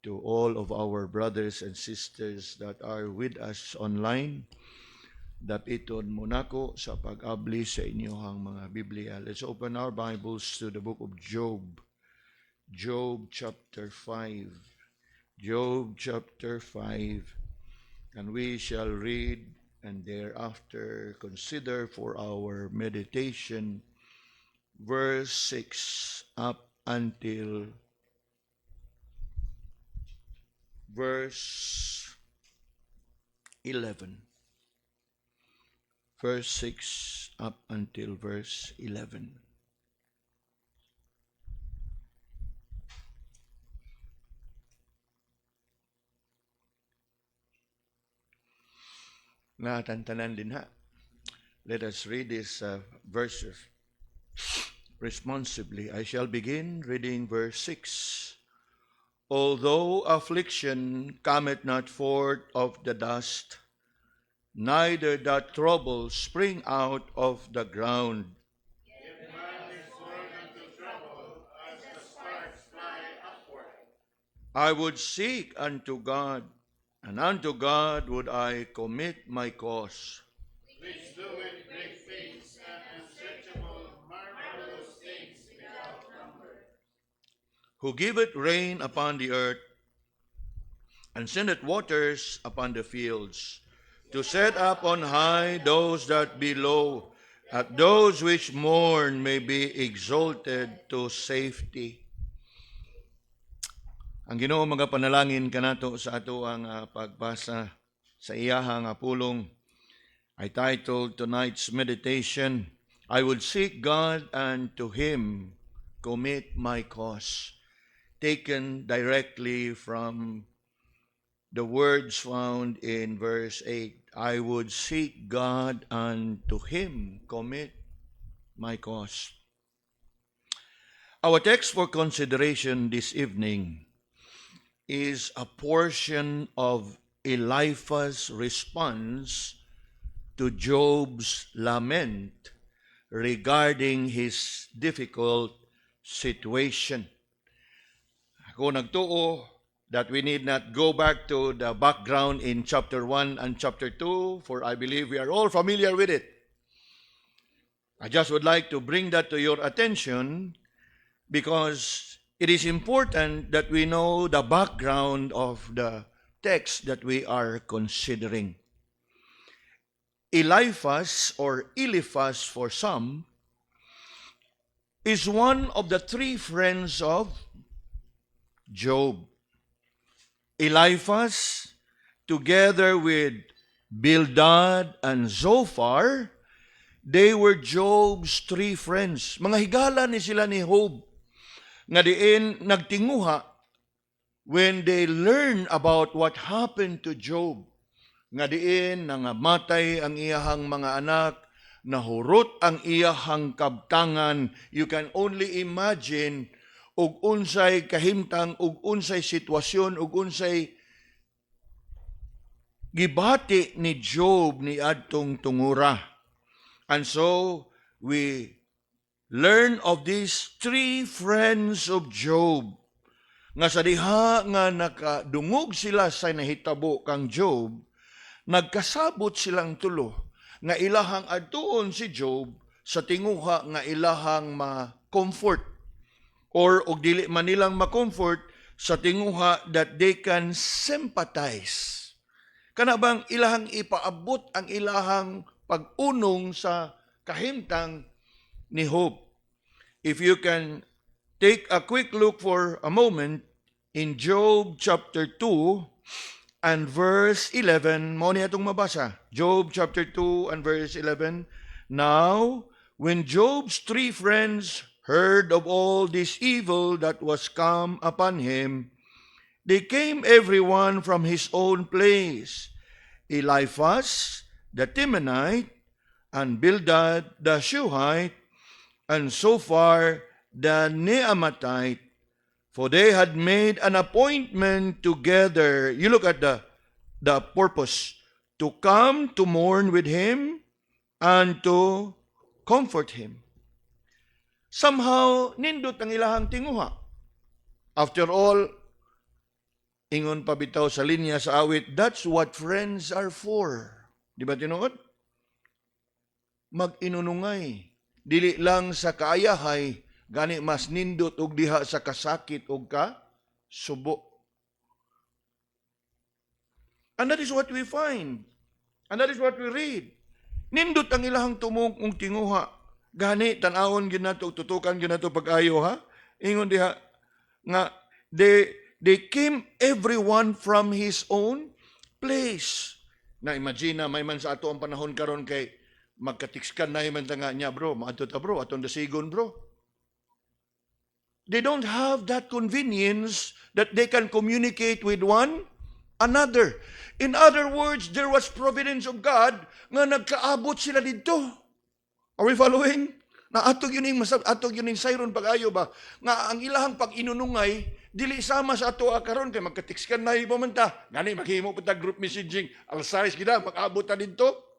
to all of our brothers and sisters that are with us online. Dapiton mo nako sa pag-abli sa inyong mga Biblia. Let's open our Bibles to the book of Job. Job chapter 5. Job chapter 5. And we shall read and thereafter consider for our meditation verse 6 up until verse 11. Verse 6 up until verse 11. Natantanan din ha. Let us read these verses responsibly. I shall begin reading verse 6. Although affliction cometh not forth of the dust, neither doth trouble spring out of the ground. Yet man is born unto trouble, as the sparks fly upward. I would seek unto God, and unto God would I commit my cause. Which doeth great things and unsearchable, marvelous things without number. Who giveth rain upon the earth, and sendeth waters upon the fields, to set up on high those that be low, that those which mourn may be exalted to safety. Ang Ginoo mga panalangin kanato sa ato ang pagbasa sa iyahang pulong ay titled tonight's meditation, I would seek God and to Him commit my cause. Taken directly from the words found in verse 8. I would seek God and to Him commit my cause. Our text for consideration this evening is a portion of Eliphaz's response to Job's lament regarding his difficult situation. Ako nagtuo that we need not go back to the background in chapter 1 and chapter 2, for I believe we are all familiar with it. I just would like to bring that to your attention because it is important that we know the background of the text that we are considering. Eliphaz, or Eliphaz for some, is one of the three friends of Job. Eliphaz, together with Bildad and Zophar, they were Job's three friends. Mga higala ni sila ni Job, nga diin nagtinguha when they learn about what happened to Job. Nga diin nangamatay ang iyahang mga anak, nahurot ang iyahang kabtangan. You can only imagine ug unsay kahimtang, ug unsay sitwasyon, ug unsay gibati ni Job ni adtong tungura. And so, we learn of these three friends of Job. Nga sa diha nga nakadungog sila sa nahitabo kang Job, nagkasabot silang tulo nga ilahang adtuon si Job sa tinguha nga ilahang ma-comfort or og dili man nilang ma-comfort sa tinguha that they can sympathize. Kana bang ilahang ipaabot ang ilahang pag-unong sa kahimtang ni Job. If you can take a quick look for a moment in Job chapter 2 and verse 11, mo ni atong mabasa. Job chapter 2 and verse 11. Now, when Job's three friends heard of all this evil that was come upon him, they came everyone from his own place. Eliphaz the Temanite, and Bildad the Shuhite, and Zophar the Neamatite, for they had made an appointment together. You look at the purpose, to come to mourn with him and to comfort him. Somehow, nindot ang ilahang tinguha. After all, Ingon pa bitaw sa linya sa awit, that's what friends are for. Di ba tinuod? Mag-inunungay. Dili lang sa kaayahay, gani mas nindot og diha sa kasakit og subo. And that is what we find. And that is what we read. Nindot ang ilahang tumong ung tinguha. Gani, tanawon gyud nato, tutukan gyud nato pag-ayo ha. Ingon diha nga they came everyone from his own place. Na imagine na may man sa ato ang panahon karon kay magkatikskan na man nga niya bro, maadto ta bro, atong dasigon bro. They don't have that convenience that they can communicate with one another. In other words, there was providence of God nga nagkaabot sila dito. Are we following? Na atog yun yung sayron pag-ayo ba? Nga ang ilahang pag-inunungay, dili sama sa ato karon kay magka-text na ipamanta. Gani, maghimo pa ta group messaging. Alas kita, mag-abot ta dito.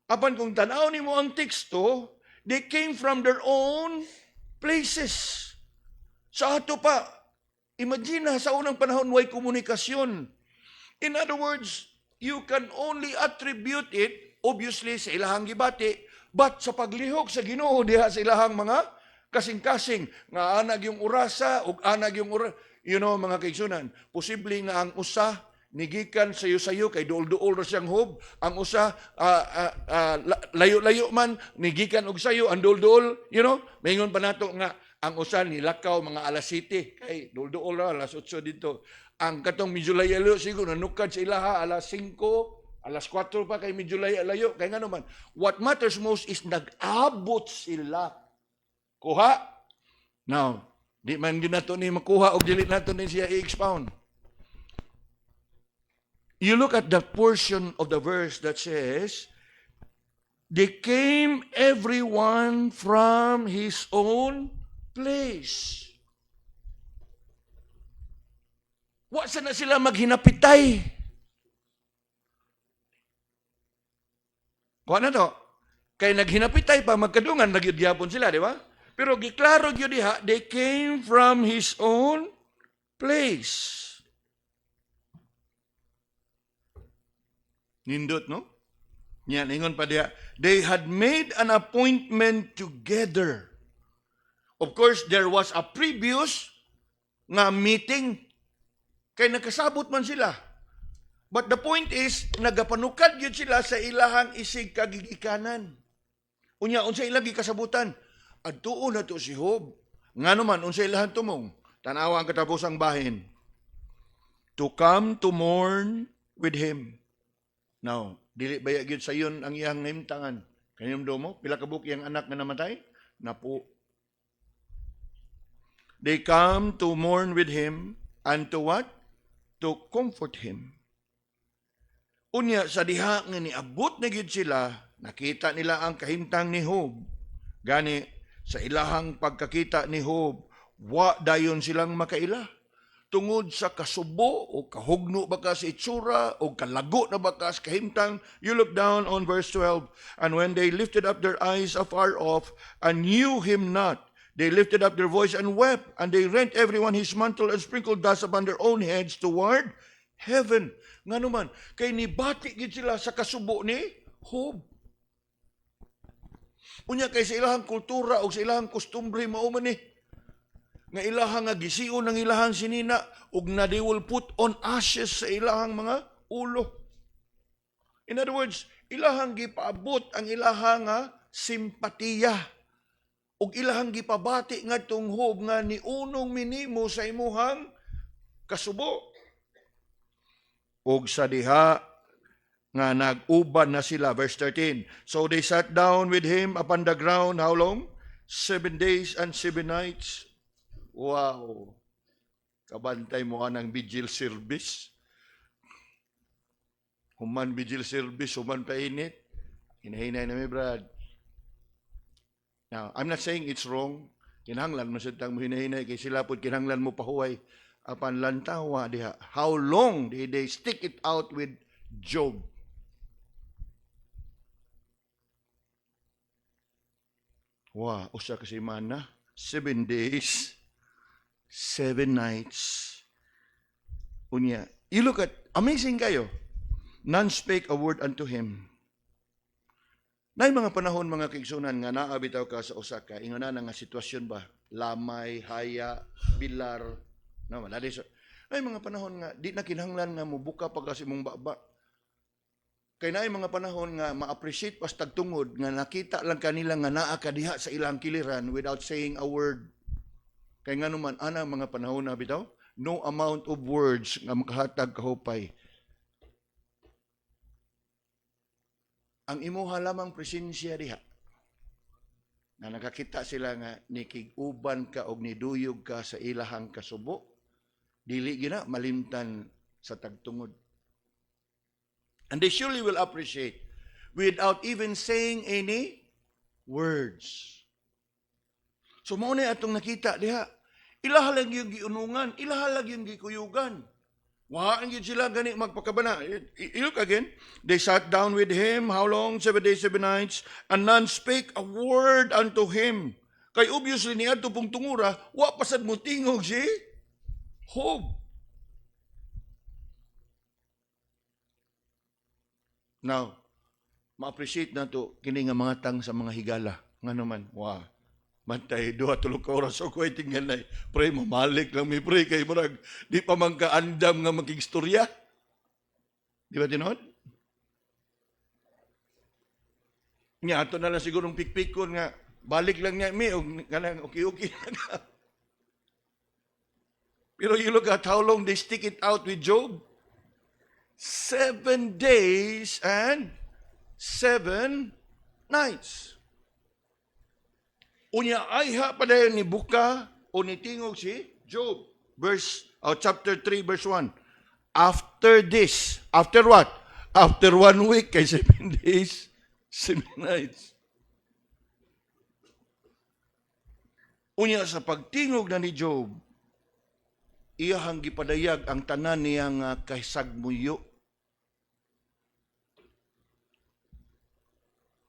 Apan kung tanaw ni mo ang teksto, they came from their own places. Sa ato pa, imagine sa unang panahon, way komunikasyon. In other words, you can only attribute it, obviously, sa ilahang gibati, but sa paglihok sa Ginoo diha sa ilahang mga kasing-kasing, nga anag yung urasa, o anag yung mga kaigsunan. Posible nga ang usa, nigikan sayo-sayo, kay duol-duol ra siyang hob, ang usa, layo-layo man, nigikan og sayo, ang duol-duol, maingon pa nato nga, ang usa nilakaw mga alas 7, kay duol-duol ra, alas 8 dito. Ang katong medyo layo siguro nanukad sa ilaha alas 5, alas 4 pa kay medyo layo. Kaya nga naman, what matters most is nag-abot sila. Kuha? Now, di man yun nato ni makuha o dili nato ni siya i-expound. You look at the portion of the verse that says, they came everyone from his own place. Wa na sila maghinapitay. Kuha na to. Kay naghinapitay pa, magkadungan, nagyudyapon sila, di ba? Pero giklaro gyud diha, they came from his own place. Nindot, no? Yan, ingon pa diha. They had made an appointment together. Of course, there was a previous nga meeting. Kay nakasabot man sila. But the point is, nagapanukad yun sila sa ilahang isig kagigikanan. Unya, unsa ilang gikasabutan? Adtuon na to si Job. Nga naman, unsa ilahang tumong? Tanawa ang katapusang bahin. To come to mourn with him. Now, dili ba yun sa yun ang iyang himtangan? Kanyang domo, pila ka buok iyang anak na namatay? Napo. They come to mourn with him and to what? To comfort him. Unya, sa diha nga niabot na gyud sila, nakita nila ang kahimtang ni Job. Gani, sa ilahang pagkakita ni Job, wa dayon silang makaila. Tungod sa kasubo o kahugno baka sa itsura o kalago na baka sa kahimtang, you look down on verse 12, and when they lifted up their eyes afar off and knew him not, they lifted up their voice and wept, and they rent everyone his mantle and sprinkled dust upon their own heads toward heaven. Nga naman, kay nibati gid sila sa kasubo ni Job. Unya kay sa ilahang kultura o sa ilahang kostumbre mao man ni nga ilahang nga gisiun ng ilahang sinina ug na they will put on ashes sa ilahang mga ulo. In other words, ilahang gipaabot ang ilahang simpatiya ug ilahang gipabati ngadtong Job nga niunong minimo sa imuhang kasubo. Ug sa diha nga nag-uban na sila, verse 13. So they sat down with him upon the ground, how long? 7 days and 7 nights. Wow! Kabantay mo ng vigil service. Human vigil service, human painit. Hinahinay na may brad. Now, I'm not saying it's wrong. Kinahanglan, masitang mo hinahinay, kay sila po kinahanglan mo pahuway. Apan lantawa diha. How long did they stick it out with Job? Wow, usa ka semana, 7 days, 7 nights. Unya, you look at, amazing kayo. None spake a word unto him. Nay mga panahon mga kaigsunan nga naa bitaw ka sa usa ka ingana nga sitwasyon ba, lamay, haya, bilar, no, malali so. Nay mga panahon nga di na kinahanglan nga mubuka pag kasi mong baba. Kay naay mga panahon nga ma-appreciate pas tagtungod nga nakita lang kanila nga naa ka diha sa ilang kiliran without saying a word. Kay nga naman ana mga panahon na bitaw, no amount of words nga makahatag kahupay. Ang imuha lamang presensya diha na nakakita sila nga nikig-uban ka og niduyog ka sa ilahang kasubo, dili gina malimtan sa tagtungod. And they surely will appreciate without even saying any words. So mao ni atong nakita diha, ilahalag yung giunungan, ilahalag yung gikuyugan. Waan yun sila gani magpakabana. You look again. They sat down with him. How long? 7 days, 7 nights. And none spake a word unto him. Kay obviously niya ito pong tungura, wa pasad mo tingog si Job. Now, ma-appreciate na to kini nga mga tang sa mga higala. Nga naman, wow. Mantay, 2-3 oras o ko tingnan na. Pre, mamalik lang may pre. Kay marag, di pa man kaandam nga mag-istorya. Di ba tinod? Nga, ato na lang sigurong pikpikon nga, balik lang niya, okay na. Pero you look at how long they stick it out with Job. 7 days and 7 nights. Unya ayha pa dayon ni buka o ni tingog si Job. Chapter 3, verse 1. After this, after what? After 1 week, kay 7 days, 7 nights. Unya sa pagtingog na ni Job, iyahang gipadayag ang tanan niyang kahisagmuyo.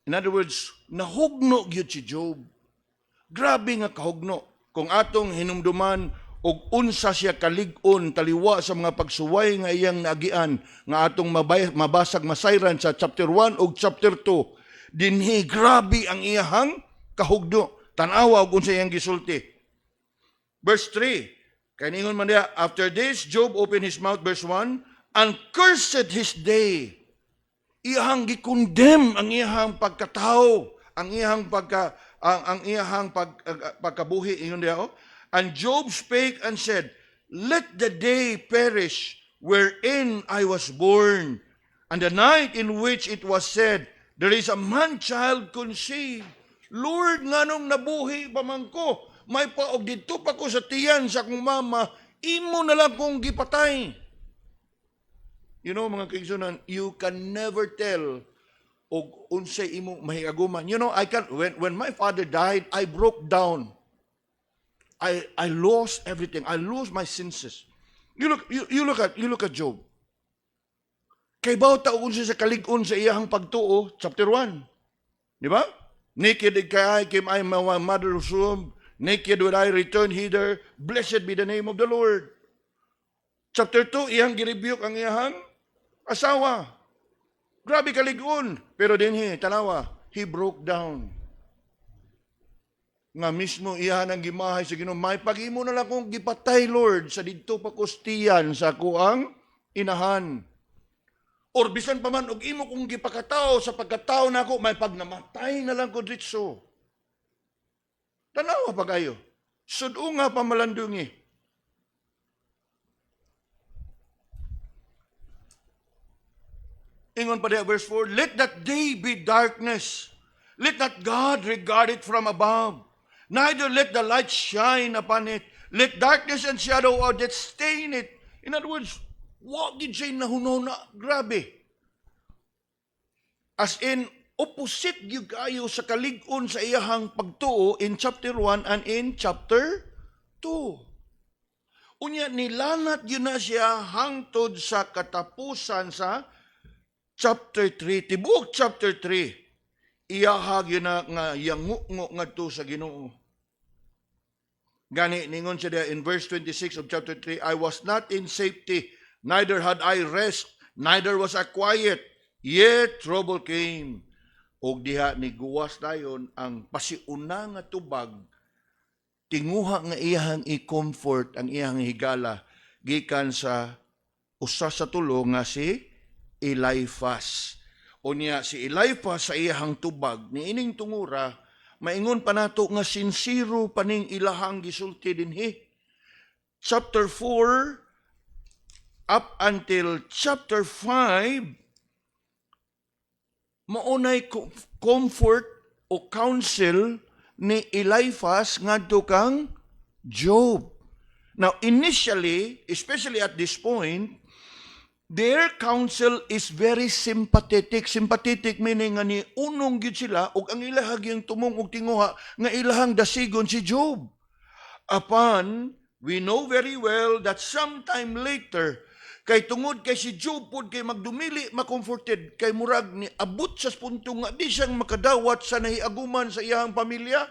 In other words, nahugno gyud si Job. Grabe nga kahugno. Kung atong hinumduman og unsa siya kalig-on taliwa sa mga pagsuway nga iyang naagian nga atong mabasag masayran sa chapter 1 ug chapter 2, dinhi grabe ang iyahang kahugno. Tan-awa og unsa iyang gisulti. Verse 3, kay ningon man diha, after this Job opened his mouth, verse 1, and cursed his day. Iyahang gikondem ang iyahang pagkatao, ang iyahang pagkabuhi ingon diha. And Job spake and said, let the day perish wherein I was born, and the night in which it was said, there is a man-child conceived. Lord, nganong nabuhi pa man ko? May paog dito pa ko sa tiyan sa akong mama, imo na lang kong gipatay. You know, mga kaigsunan, you can never tell og unsay imo mahiaguman. You know, when my father died, I broke down. I lost everything. I lost my senses. You look at Job. Kay bawta og unsa sa kalig-on sa iyahang pagtuo, chapter 1. Di ba? Naked came I my mother's womb. Naked would I return hither. Blessed be the name of the Lord. Chapter 2, iyang girebuke ang iyahang asawa. Grabe kalig-on. Pero dinhi, tanawa, he broke down. Nga mismo iyan ang gimahay sa Ginoo, may pag-imo na lang kong gipatay, Lord, sa didto pa kustiyan sa kuang inahan. Or bisan pa man, og imo kong gipakatao sa pagkatao na ako, may pagnamatay na lang ko ditso. Tanawa pa kayo. Sudo nga pamalandungi. Ingon pa diya, verse 4, let that day be darkness. Let not God regard it from above. Neither let the light shine upon it. Let darkness and shadow of death stain it. In other words, what did say na hunona? Grabe. As in, opposite yung kayo sa kalig-on sa iyahang pagtuo in chapter 1 and in chapter 2. Unya, nilanat yun na siya hangtod sa katapusan sa chapter 3, tibuok chapter 3, iyahag yun na nga yangungo nga to sa Ginoo. Gani, ningon siya in verse 26 of chapter 3, I was not in safety, Neither had I rest, neither was I quiet. Yet trouble came. Og diha ni guwas dayon ang pasiuna nga tubag, tinguha nga iyang i-comfort ang iyang higala gikan sa usa sa tulo nga si Eliphaz. O niya si Eliphaz sa iyang tubag niining tungura, maingon pa nato nga sincero paning ilahang gisulti dinhi. Chapter 4 up until chapter 5, maunay comfort o counsel ni Eliphaz ngadto kang Job. Now, initially, especially at this point, their counsel is very sympathetic. Sympathetic meaning nga ni unong gyud sila ug ang ilahag yung tumong og tinguha nga ilahang dasigon si Job. Upon, we know very well that sometime later, kay tungod kay si Job pod kay magdumili makomforted kay murag ni abot sa punto nga di siyang makadawat sa nahiaguman sa iyang pamilya.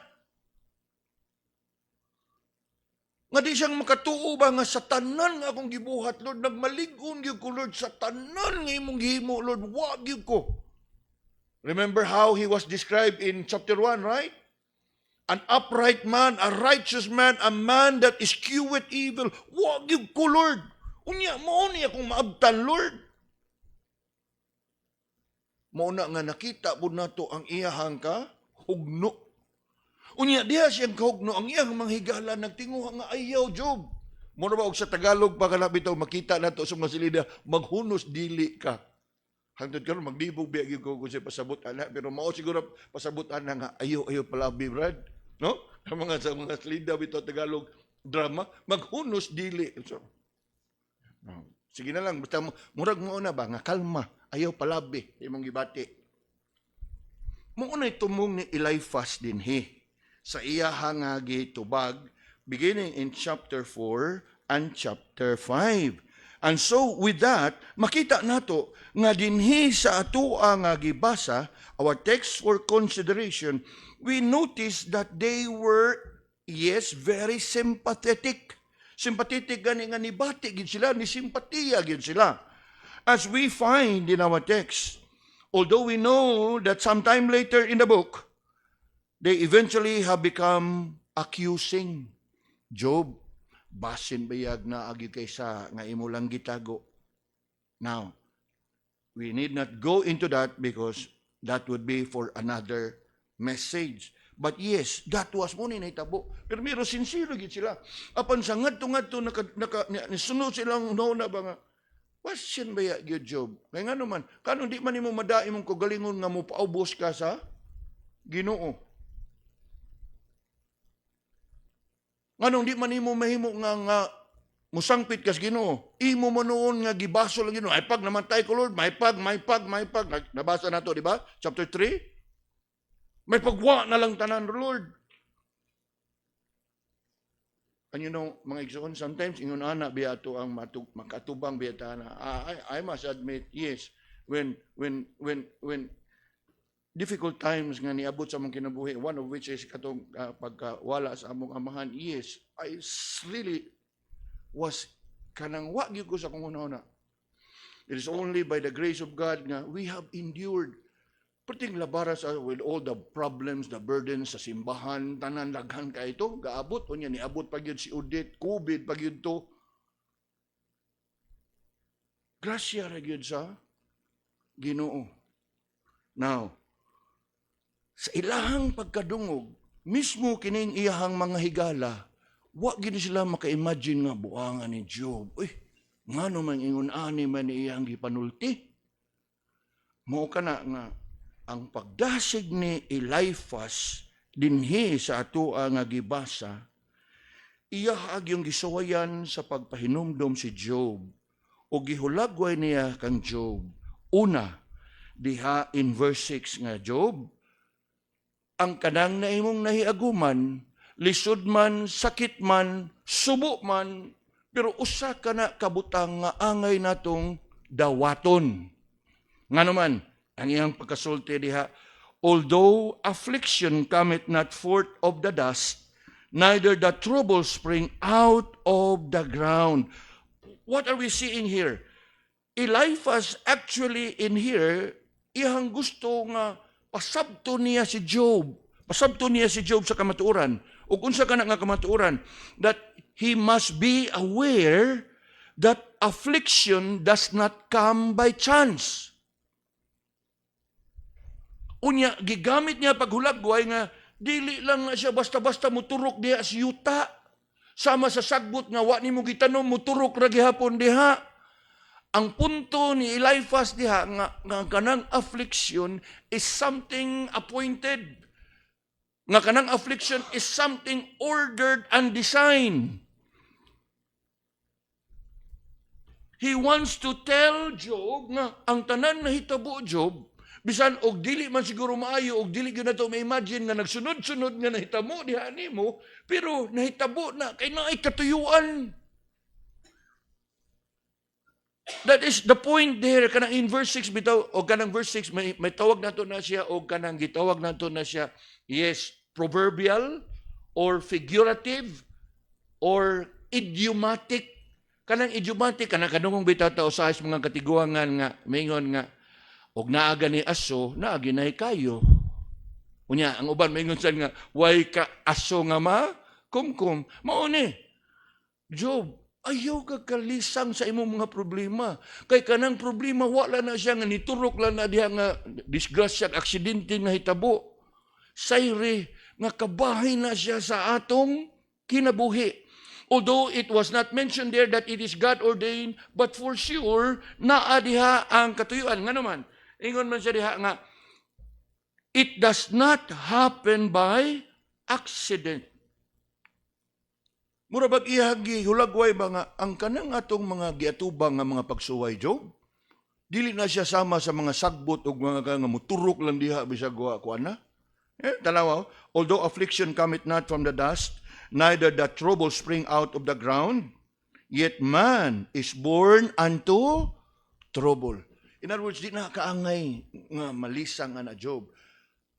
Nga di siyang makatuo ba nga sa tanan nga akong gibuhat, Lord, nagmalig-on gyud ko, Lord, sa tanan nga imong gihimo, Lord, wa gyud ko. Remember how he was described in chapter 1, right? An upright man, a righteous man, a man that escheweth evil. Wa gyud ko, Lord. Unya, mao niya kung maabtan, Lord. Mauna nga nakita po nato ang iyahang ka, hugno. Unya, diha siyang kahugno, ang iyang manghigala, nagtinguha nga ayaw, Job. Muna ba, og sa Tagalog, pagkalapit ito, makita nato sa mga silida, maghunos dili ka. Hangtod ka rin, magdibog biya ko siya pasabot, ana. Pero mao siguro pasabot, ana nga, ayaw palabi, Brad. No? Sa mga silida, ito Tagalog, drama, maghunos dili. So, sige na lang, basta murag mo na ba, nga kalma, ayaw palabi, imong gibati. Muna tumong ni Eliphaz din sa iya nga gitubag, beginning in chapter 4 and chapter 5. And so with that, makita nato nga dinhi sa atoa nga gibasa, our text for consideration, we notice that they were, yes, very sympathetic. Sympathetic gani nga nibati gid sila, ni simpatiya gid sila. As we find in our text, although we know that sometime later in the book, they eventually have become accusing Job. Basin bayag na agi kaysa nga imo lang gitago. Now, we need not go into that because that would be for another message. But yes, that was mo ni nahitabo. Pero miro sincere gid sila. Apan sa ngadto-ngadto nisunod silang na ba nga, question ba ya gyud Job? Kay nga naman, kanong di man nimo madai mong kagalingon nga mo paubos ka sa Ginoo. Nganong di man nimo mahimo nga musangpit kas Ginoo. Imo man noon nga gibaso lang Ginoo. Ay pag namatay ko, Lord, may pag. Nabasa nato, di ba? Chapter 3. May pagwa na lang tanan, Lord. And you know, mga igsoon, sometimes ingon ana biya to ang makatubang biya ta na. I must admit, yes, when difficult times nga niabot sa mga kinabuhi, one of which is katong pagkawala sa among amahan, yes, I really was kanang wa gyud ko sa kung una-una. It is only by the grace of God nga we have endured. Perting labaras with all the problems, the burdens sa simbahan, tanan laghan ka ito, gaabot, o niya, niabot pag yun si Udit, COVID pag yun to. Grasya ra yun sa Ginoo. Now, sa ilahang pagkadungog, mismo kining iyahang mga higala, wa gini sila maka-imagine nga buangan ni Job. Uy, nga naman ingon-ani man iyang gipanulti. Mao ka na nga, ang pagdasig ni Eliphaz dinhi sa atoa nga gibasa, iyahag yung gisuwayan sa pagpahinumdom si Job o gihulagway niya kang Job. Una, diha in verse 6 nga, Job, ang kanang na imong nahiaguman, lisod man, sakit man, subo man, pero usa ka na kabutang nga angay natong dawaton. Nga naman, ang iyang pagkasulti diha, although affliction cometh not forth of the dust, neither the trouble spring out of the ground. what are we seeing here? Eliphaz actually in here, iyang gusto nga pasabto niya si Job. Pasabto niya si Job sa kamatuoran. O unsa ka na nga kamatuoran, that he must be aware that affliction does not come by chance. Unya, gigamit niya paghulagway nga, dili lang na siya basta-basta muturok diha sa yuta. Sama sa sagbot nga, wa ni mo gitanom, muturok ra gihapon diha. Ang punto ni Eliphaz diha nga kanang affliction is something appointed. Nga kanang affliction is something ordered and designed. He wants to tell Job nga ang tanan na hitabo Job, bisan og dili man siguro maayo og dili gyud nato ma-imagine nga nagsunod-sunod nga nahitabo diha nimo, pero nahitabo na kay naay katuyuan. That is the point there, kanang in verse 6 bitaw, o kanang verse 6 may tawag nato na siya o kanang gitawag nato na siya, yes, proverbial or figurative or idiomatic. Kanang idiomatic kanang kanungong bitaw ta usahay sa mga katiguangan nga maingon nga og naaga ni aso, naagi na kayo. Unya, ang uban maingon sad nga way ka aso nga kumkum. Mao ni Job, ayaw ka kalisang sa imong mga problema. Kay kanang problema, wala na siya nga niturok lang na diha nga disgrasya, aksidente nga hitabo. Sayre, nga kabahay na siya sa atong kinabuhi. Although it was not mentioned there that it is God ordained, but for sure, naa diha ang katuyuan. Nga naman, ingon man siya diha nga, it does not happen by accident. Mura bag ihagi hulagway ba nga ang kanang atong mga giatubang nga mga pagsuway Job? Dili na siya sama sa mga sagbot ug mga nga muturok lang diha bisag kuan na. Tanaw, although affliction cometh not from the dust, neither the trouble spring out of the ground, yet man is born unto trouble. In other words, di na kaangay nga malisang na Job.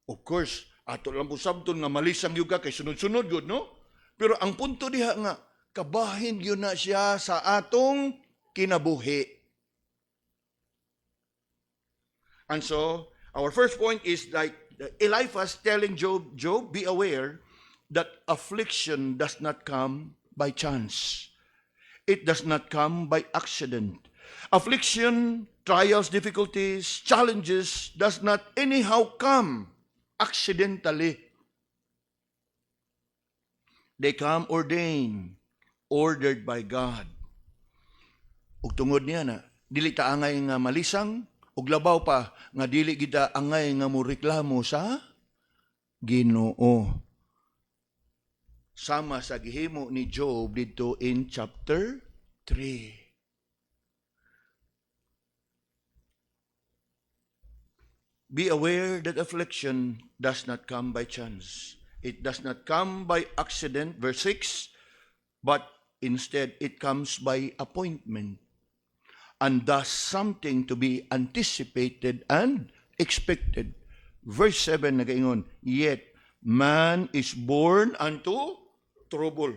Of course, ato lang po sabton nga malisang yung ka kay sunod-sunod yun, no? Pero ang punto diha nga, kabahin yun na siya sa atong kinabuhi. And so, our first point is like Eliphaz telling Job, be aware that affliction does not come by chance. It does not come by accident. Affliction, trials, difficulties, challenges does not anyhow come accidentally. They come ordained, ordered by God. Ug tungod niya na, dili ta angay nga malisang, ug labaw pa, nga dili kita angay nga mureklamo sa Ginoo. Sama sa gihimo ni Job dito in chapter 3. Be aware that affliction does not come by chance. It does not come by accident, verse 6, but instead it comes by appointment, and thus something to be anticipated and expected. Verse 7 nagaingon, yet man is born unto trouble.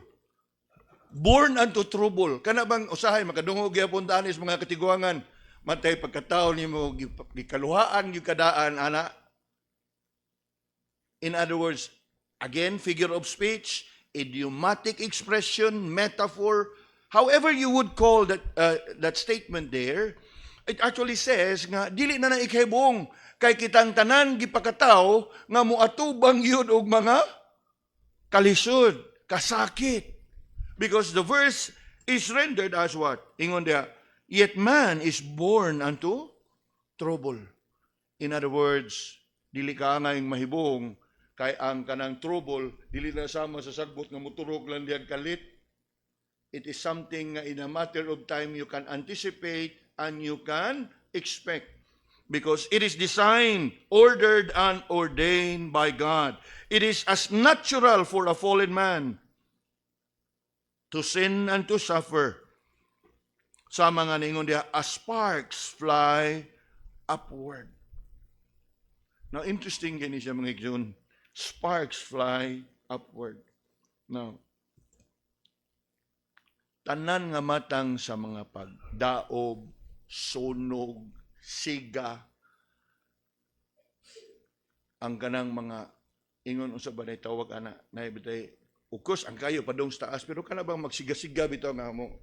Born unto trouble. Kana bang usahay makadungog gyapon danis mga katiguangan, matay pagkatao nimo gikaluhaan gyud kadaan ana. In other words, again, figure of speech, idiomatic expression, metaphor, however you would call that statement there, it actually says nga dili na ikahibong kay kitang tanan gipakataw nga muatubang yun og mga kalisod, kasakit. Because the verse is rendered as what? Ingon dia, yet man is born unto trouble. In other words, dili ka nga mahibong kay ang kanang trouble, dili na sama sa sagbot nga muturok lang diyan kalit. It is something nga in a matter of time you can anticipate and you can expect. Because it is designed, ordered, and ordained by God. It is as natural for a fallen man to sin and to suffer. Sa mga ningon diya, as sparks fly upward. Now, interesting gani siya mga igsoon. Sparks fly upward. Now, tanan nga matang sa mga pagdaog, sunog, siga, ang kanang mga ingon unsa ba nay tawag ana nay bitay ukos ang kayo padong sa taas pero kana bang magsiga-siga bitaw nga mo.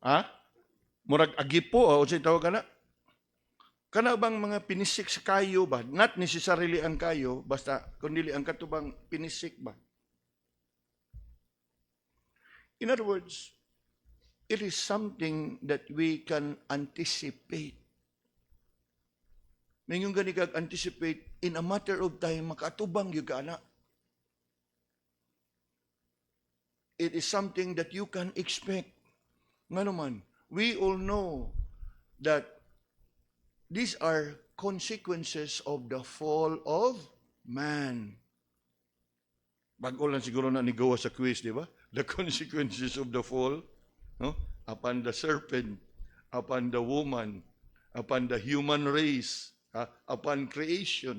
Ha? Murag agipo o unsay tawag kana? Kana bang mga pinisik sa kayo ba? Not necessarily ang kayo, basta kundi ang katubang pinisik ba? In other words, it is something that we can anticipate. Mayong gani kag anticipate in a matter of time makatubang yung kana. It is something that you can expect. Nga naman, we all know that these are consequences of the fall of man. Bago lang siguro na nigawa sa quiz, di ba? The consequences of the fall, no? Upon the serpent, upon the woman, upon the human race, upon creation.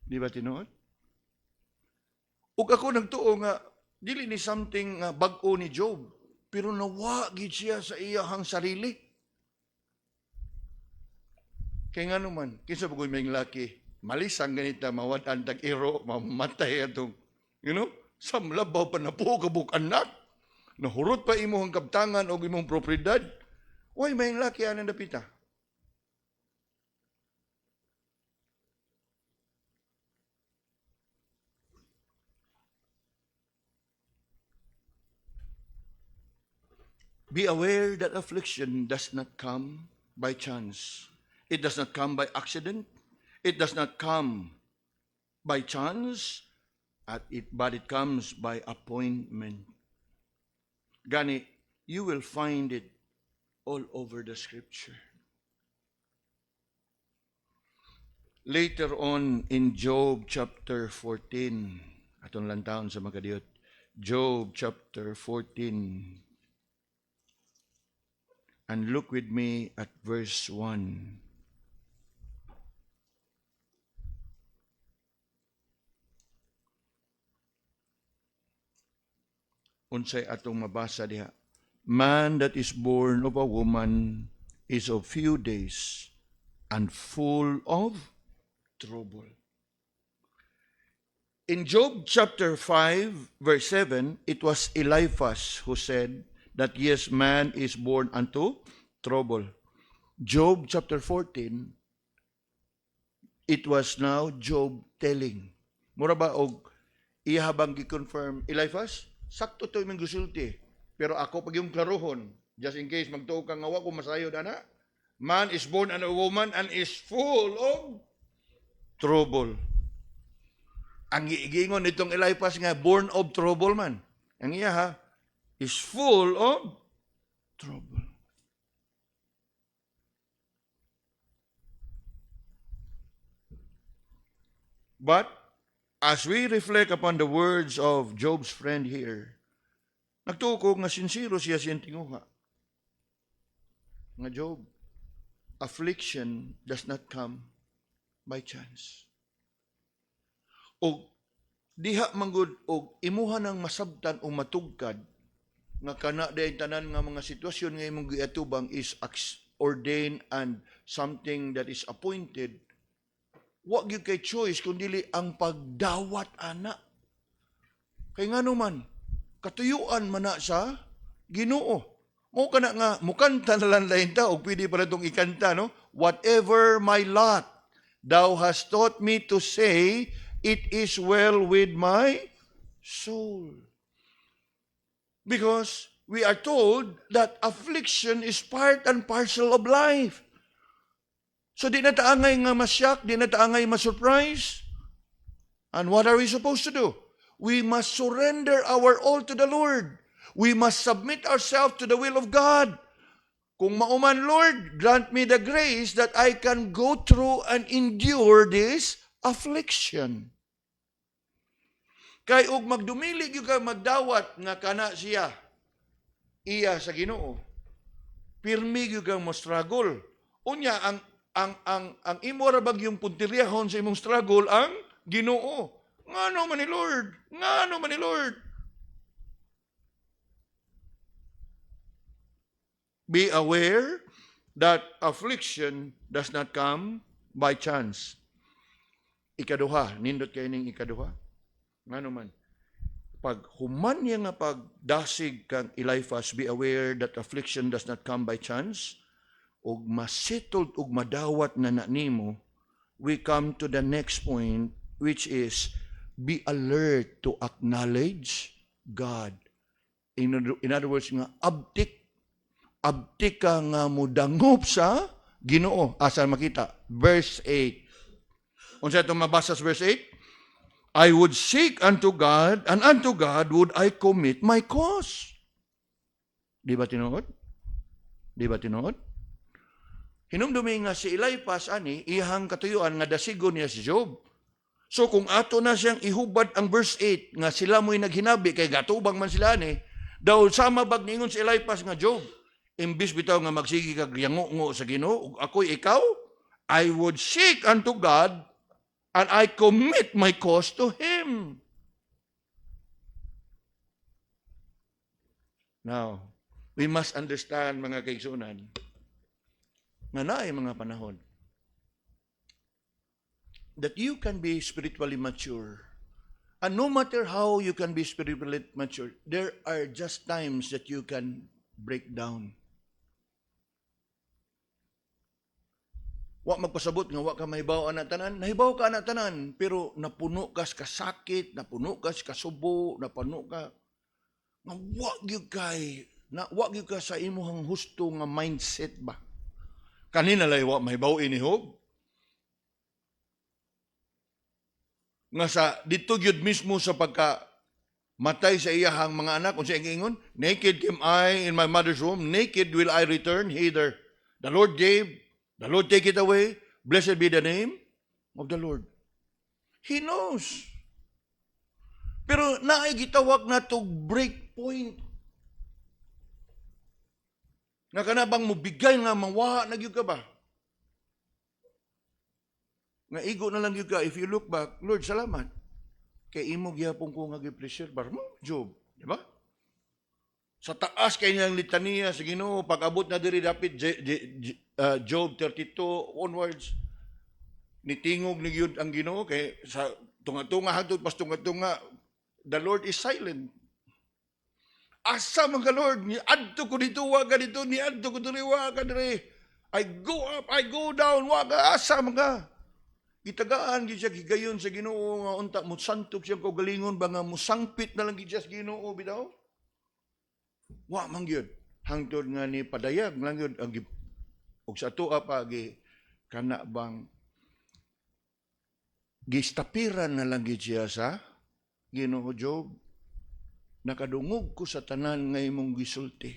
Di ba tinuod? Ug ako nagtuo nga, dili ni something bag-o ni Job, pero nawa gid siya sa iyahang sarili. Kaya nga naman, kinsa bagoy may laki, malisang ganita, mawatan tag-iro, mamatay atong, samlabaw pa na po kabuk anak, nahurot pa imong kabtangan o imong propriedad, way may laki anang dapita. Be aware that affliction does not come by chance. It does not come by accident. It does not come by chance, but it comes by appointment. Gani, you will find it all over the scripture. Later on in Job chapter 14, atong lantawon sa makadiyot, Job chapter 14, and look with me at verse 1. Unsay atong mabasa diha. Man that is born of a woman is of few days and full of trouble. In Job chapter 5, verse 7, it was Eliphaz who said that yes, man is born unto trouble. Job chapter 14, it was now Job telling. Mura ba og ihabang gi-confirm Eliphaz? Sakto to imong gusulti. Pero ako pag yung klarohon, just in case magtuo ka nga wa ko masayo dana. Man is born unto a woman and is full of trouble. Ang giingon nitong Eliphaz nga born of trouble man. Ang iya is full of trouble. But as we reflect upon the words of Job's friend here, nagtuo ko nga sincero siya siyang tinguha. Nga Job, affliction does not come by chance. O diha manggod og imuha ng masabtan o matugkad nga kana day tanan nga mga sitwasyon nga imong giatubang is ordained and something that is appointed. Wa gyud kay choice kundi ang pagdawat ana. Kay ngano man katuyuan man na sa Ginoo. Mo kana nga mukanta na lang lain ta og pwede pala tong ikanta no. Whatever my lot, thou hast taught me to say, it is well with my soul. Because we are told that affliction is part and parcel of life. So di na taangay nga masyak, di na taangay masurprise. And what are we supposed to do? We must surrender our all to the Lord. We must submit ourselves to the will of God. Kung mauman, Lord, grant me the grace that I can go through and endure this affliction. Kay og magdumili gyud ka magdawat nga kana siya iya sa Ginoo. Pirmi gyud kang mo struggle. Unya ang ang imo ra bag yung puntiryahon sa imong struggle ang Ginoo. Ngano man ni Lord? Ngano man ni Lord? Be aware that affliction does not come by chance. Ikaduha, nindot kayo ning ikaduha. Ngano man? Pag human niya nga pagdasig kang Eliphaz, be aware that affliction does not come by chance. Og masettled og madawat na nimo, we come to the next point, which is be alert to acknowledge God. In other words, nga abtik ka nga mudangop sa Ginoo. Asa makita? Verse 8. Unsa itong mabasa sa verse 8? I would seek unto God, and unto God would I commit my cause. Di ba tinuod? Di ba tinuod? Hinumdumi nga si Eliphaz ani, ihang katuyuan nga dasigon niya si Job. So kung ato na siyang ihubad ang verse 8, nga sila mo'y naghinabi, kay gatubang man sila ni, daw sama bag ningon si Eliphaz nga Job, imbis bitaw nga magsigi kag yango sa Ginoo, ako'y ikaw, I would seek unto God, and I commit my cause to Him. Now, we must understand, mga kaigsunan, nga naay mga panahon that you can be spiritually mature. And no matter how you can be spiritually mature, there are just times that you can break down. Wa magpasabot nga wa ka mahibaw anak tanan, nahibaw ka anak tanan, pero napuno ka sa kasakit, napuno ka sa kasubo, napuno ka nga wa gyud ka sa imong husto nga mindset ba. Kanina lay wa mahibaw inihog. Nga sa dito gyud mismo sa pagka matay sa iyahang mga anak, kung sa ingon, naked came I in my mother's womb, naked will I return hither. The Lord gave, the Lord take it away. Blessed be the name of the Lord. He knows. Pero naay gitawag na to break point. Nga kanabang mo bigay nga mawa na gyud ka ba? Nga igo na lang gyud ka, if you look back, Lord, salamat. Kay imo gyapon ko nga gi-pleasure bar mo, Job, di ba? Sa taas kay niyang litania sa Ginoo, pag-abot na diri dapit Job 32 onwards, nitingog ni gyud ang Ginoo kay sa tunga-tunga hangtod pas tunga-tunga, the Lord is silent. Asa man ka Lord, ni adto ko dito, wa ka dito, ni adto ko diri, wa ka diri. I go up, I go down, wa ka, asa man ka. Gitagaan gid siya gigayon sa Ginoo nga unta mo santok siya kaugalingon ba nga musangpit na lang gid siya sa Ginoo bitaw. Wa man gyud hangtod nga ni padayag lang gyud ang ug sa tuwa pa gi kana bang gistapiran na lang gid siya sa Ginoo. Job, nakadungog ko sa tanan nga imong gisulti.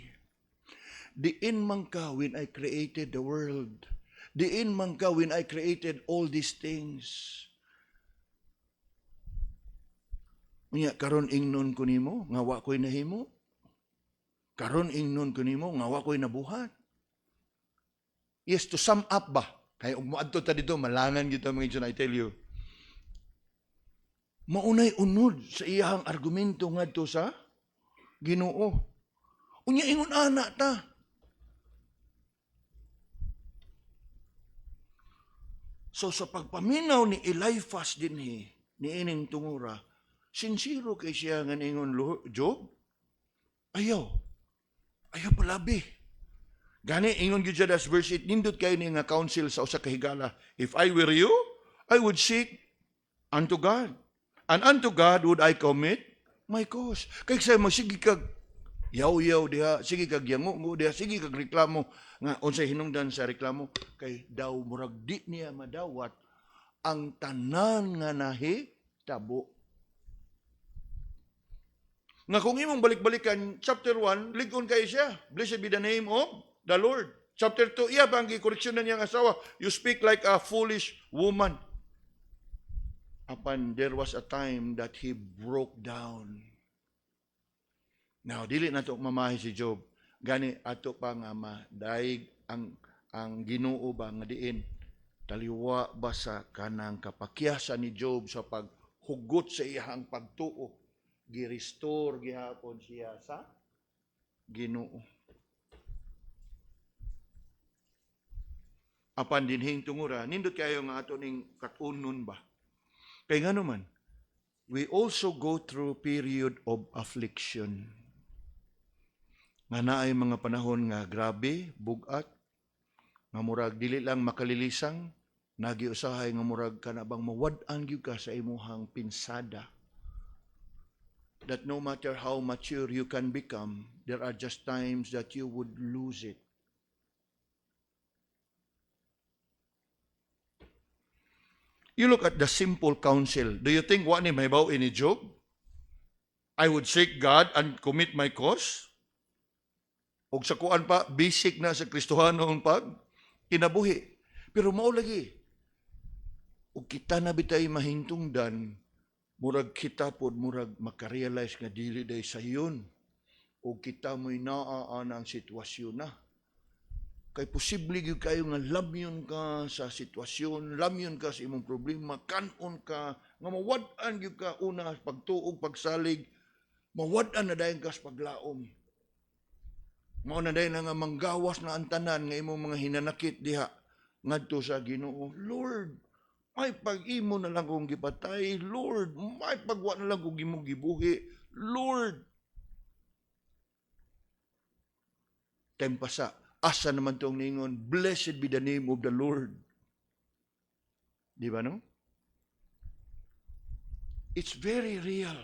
Diin man ka when I created the world. Diin man ka when I created all these things. Unya karon ingnon ko nimo nga wa ko'y nahimo. Karon ingnon ko nimo nga wa ko'y nabuhat. Yes, to sum up ba? Kay ug moadto ta dito malangan gyud ta mga igsoon, I tell you. Maunay unod sa iyang argumento ngadto sa Ginoo. Unya ingon ana ta. So sa pagpaminaw ni Eliphaz dinhi ni ining tungura, sincero kay siya nga ingon Job. Ayaw palabi. Gani ingon gyud siya das verse 8, nindot kay ni nga counsel sa usa ka higala. If I were you, I would seek unto God. And unto God would I commit my cause. Kay sa mo sige kag yaw-yaw diha, sige kag yango diha, sige kag reklamo nga unsay hinungdan sa reklamo kay daw murag di niya madawat ang tanan nga nahitabo. Nga kung imong balik-balikan chapter 1, ligon kay siya. Blessed be the name of the Lord. Chapter 2, iya bang gikoreksyonan niyang asawa, you speak like a foolish woman. Upon there was a time that he broke down. Now, dili na ito mamahi si Job. Gani, ato pa nga madaig ang Ginoo ba nga diin. Taliwa ba sa kanang kapakyasan ni Job sa paghugot sa iyang pagtuo? Gi-restore gihapon siya sa Ginoo. Apan dinhing tungura, nindot kayo nga ato ning katunon ba? Kay nga naman, we also go through period of affliction. Nga naay mga panahon nga grabe, bugat, nga murag dili lang makalilisang, nagiusahay nga murag ka na bang mawad-an gyud ka sa imuhang pinsada. That no matter how mature you can become, there are just times that you would lose it. You look at the simple counsel. Do you think wa ni mahibaw ini Job? I would seek God and commit my cause? Og sa kuan pa, basic na sa Kristohanong pag kinabuhi. Pero mao lagi. Og kita na bitay mahintungdan, murag kita pod murag makarealize nga dili day sayon. Og kita mo'y naaan ang sitwasyon na. Kay posible gyud kayo nga lamyon ka sa sitwasyon, lamyon ka sa imong problema, kanon ka, nga mawad-an gyud ka una pagtuog, pagsalig, mawad-an na dayon ka sa paglaom. Mao na dayon nga manggawas na ang tanan nga imong mga hinanakit diha ngadto sa Ginoo. Lord, may pag-imo na lang kong gipatay. Lord, may pagwa na lang kong imong gibuhi. Lord, tempasa. Asa naman itong ningon, blessed be the name of the Lord. Di ba no? It's very real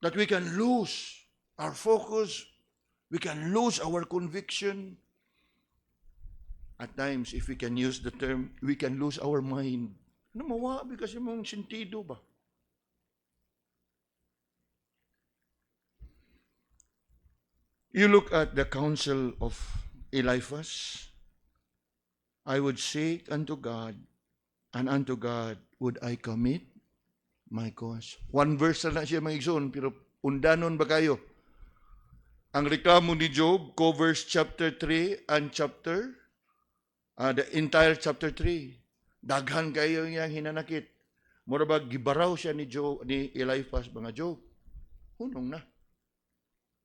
that we can lose our focus, we can lose our conviction. At times, if we can use the term, we can lose our mind. Ano mawabi kasi mong sentido ba? You look at the counsel of Eliphaz. I would seek unto God, and unto God would I commit my cause. One verse na siya mga igsoon, pero undanon ba kayo? Ang reklamo ni Job covers chapter 3 and the entire chapter 3. Daghan kayo niyang hinanakit. Mura ba gibaraw siya ni Eliphaz mga Job? Hunong na.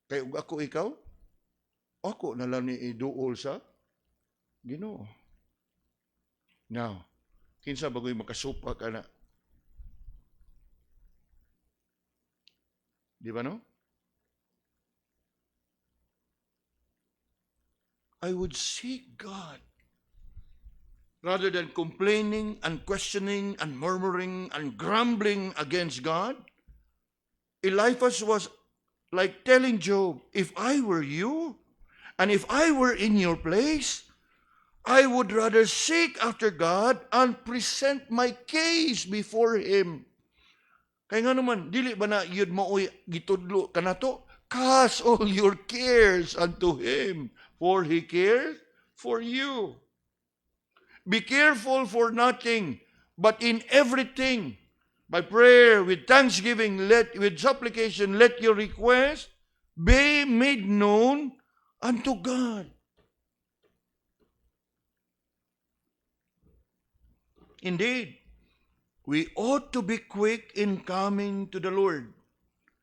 Kaya ako ikaw, ako na lang ni iduol sa Ginoo. Now, kinsa bagoy makasupa ka na? Di ba no? I would seek God rather than complaining and questioning and murmuring and grumbling against God. Eliphaz was like telling Job, if I were you, and if I were in your place, I would rather seek after God and present my case before Him. Kaya nga naman, dili ba na yun maoy gitudlo ka na to? Cast all your cares unto Him, for He cares for you. Be careful for nothing, but in everything, by prayer, with thanksgiving, with supplication, let your request be made known unto God. Indeed, we ought to be quick in coming to the Lord,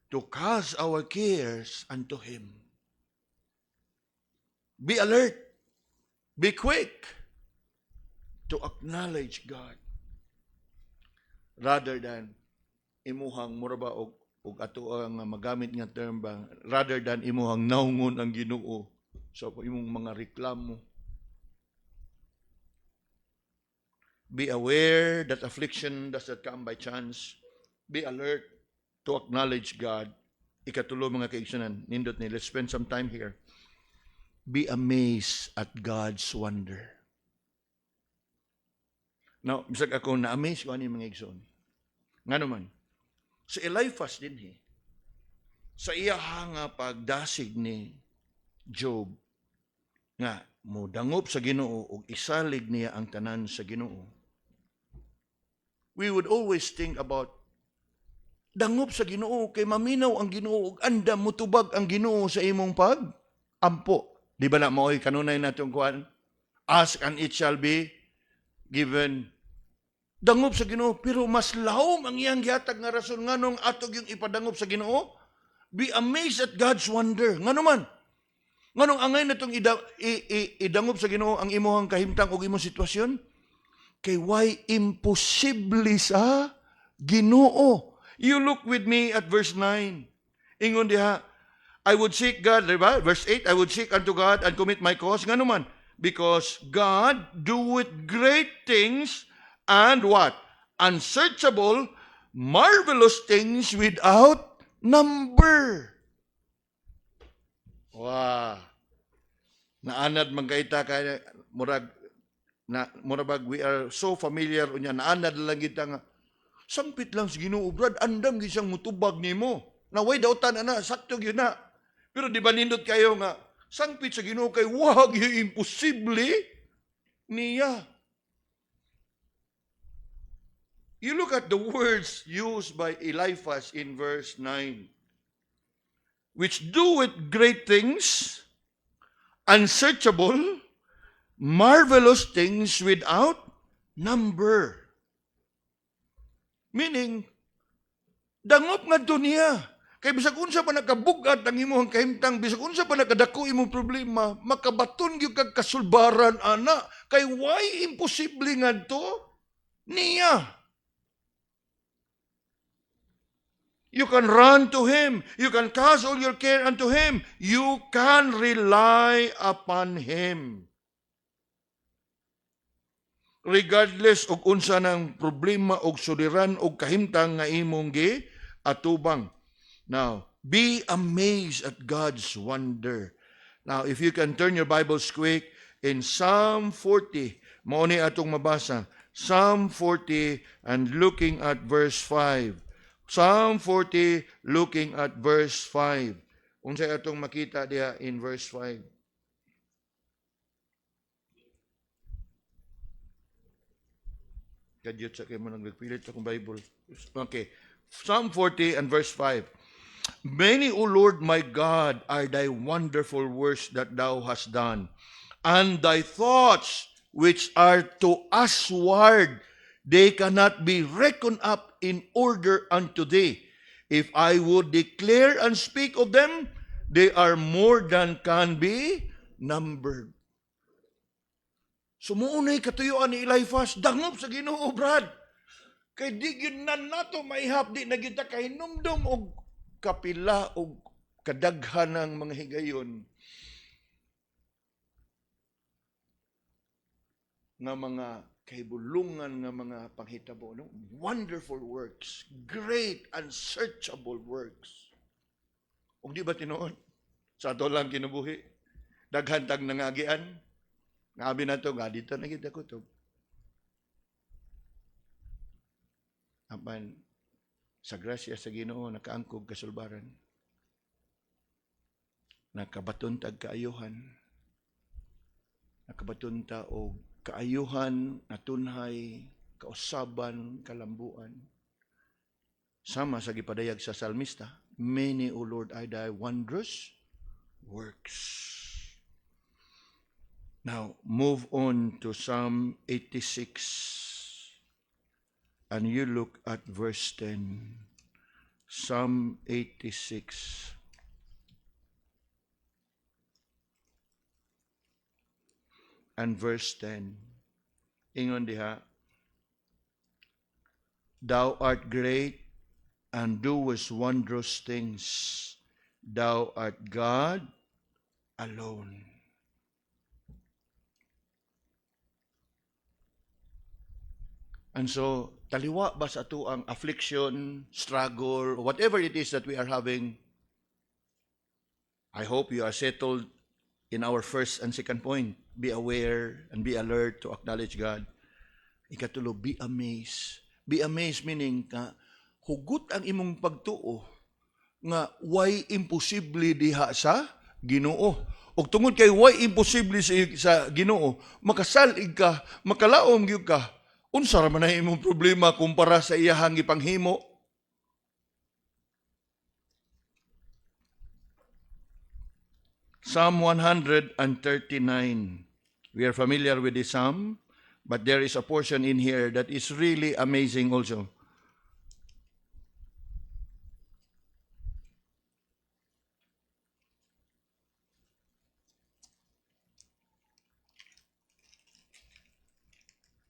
to cast our cares unto Him. Be alert. Be quick to acknowledge God. Rather than imuhang muraba og ato ang magamit nga term ba, rather than imuhang naungon ang Ginoo sa imong mga reklamo. Be aware that affliction does not come by chance. Be alert to acknowledge God. Ikatulo mga kaigsunan, nindot ni, let's spend some time here. Be amazed at God's wonder. Now, bisag ako na-amaze ko ani mga igsoon. Nga naman, sa Eliphaz din sa iya nga pagdasig ni Job, nga modangop sa Ginoo ug isalig niya ang tanan sa Ginoo. We would always think about dangop sa Ginoo kay maminaw ang Ginoo ug andam mutubag ang Ginoo sa imong pag-ampo. Di ba na maoy kanunay natong kuan? Ask and it shall be given. Dangop sa Ginoo, pero mas lahom ang iyang gihatag nga rason nganong atog yung ipadangop sa Ginoo. Be amazed at God's wonder. Ngano man? Nganong angay na itong idangop sa Ginoo ang imuhang kahimtang o imong sitwasyon? Kay why imposible sa Ginoo. You look with me at verse 9. Ingon diha, I would seek God, diba? Verse 8, I would seek unto God and commit my cause. Ngano man? Because God doeth great things and what? Unsearchable, marvelous things without number. Wow. Naanad man kaita kay murag we are so familiar unya naanad lang kita nga sangpit lang sa Ginoo brad andam gyud siyang mutubag nimo. Naway dautan ana sakto gyud na. Pero di ba nindot kayo nga sangpit sa Ginoo kay wag gyud imposible niya. You look at the words used by Eliphaz in verse 9. Which doeth great things, unsearchable, marvelous things without number. Meaning, dangop nga niya. Kay bisag unsa pa nakabugat ang imong kahimtang, bisag unsa pa nakadako imong problema, makabaton gyud kag kasulbaran ana. Kay why imposible ngadto niya. You can run to Him. You can cast all your care unto Him. You can rely upon Him. Regardless og unsa ng problema og suliran og kahimtang nga imong atubang. Now, be amazed at God's wonder. Now, if you can turn your Bibles quick in Psalm 40, mao ni atong mabasa. Psalm 40 and looking at verse 5. Psalm 40, looking at verse 5. Unsay atong makita diha in verse 5. Kadyot sa kayo mo nagpilit akong Bible. Okay. Psalm 40 and verse 5. Many, O Lord my God, are thy wonderful works that thou hast done, and thy thoughts which are to usward, they cannot be reckoned up in order unto thee. If I would declare and speak of them, they are more than can be numbered. Sumuunay katuyuan ni Eliphaz, dangop sa Ginoo, brad. Kay di gyud na nato maihapdi na kita kahinumdum og kapila og kadaghan ng mga higayon nga mga kahibulungan nga mga panghitabo, no? Wonderful works, great, unsearchable works. Ug di ba tinuod? Sa ato lang kinabuhi, daghan tag nangagian, ngabi na to, nga dito na kita kutob. Apan, sa grasya sa Ginoo, nakaangkog kasulbaran. Nakabaton-tag kaayuhan. Nakabaton-ta og kaayuhan, natunhay, kausaban, kalambuan. Sama sa gipadayag sa salmista, many, O Lord, are thy wondrous works. Now, move on to Psalm 86. And you look at verse 10. Psalm 86. And verse 10. Ingon diha, Thou art great and doest wondrous things. Thou art God alone. And so, taliwa ba sa ato ang affliction, struggle, whatever it is that we are having? I hope you are settled in our first and second point. Be aware and be alert to acknowledge God. Ikatulo, be amazed. Be amazed meaning ka, hugot ang imong pagtuo nga why imposible diha sa Ginoo. Og tungod kay why imposible sa Ginoo, makasalig ka, makalaom gyud ka. Unsa ra man ang imong problema kumpara sa iyahang ipanghimo? Psalm 139. We are familiar with the psalm, but there is a portion in here that is really amazing also.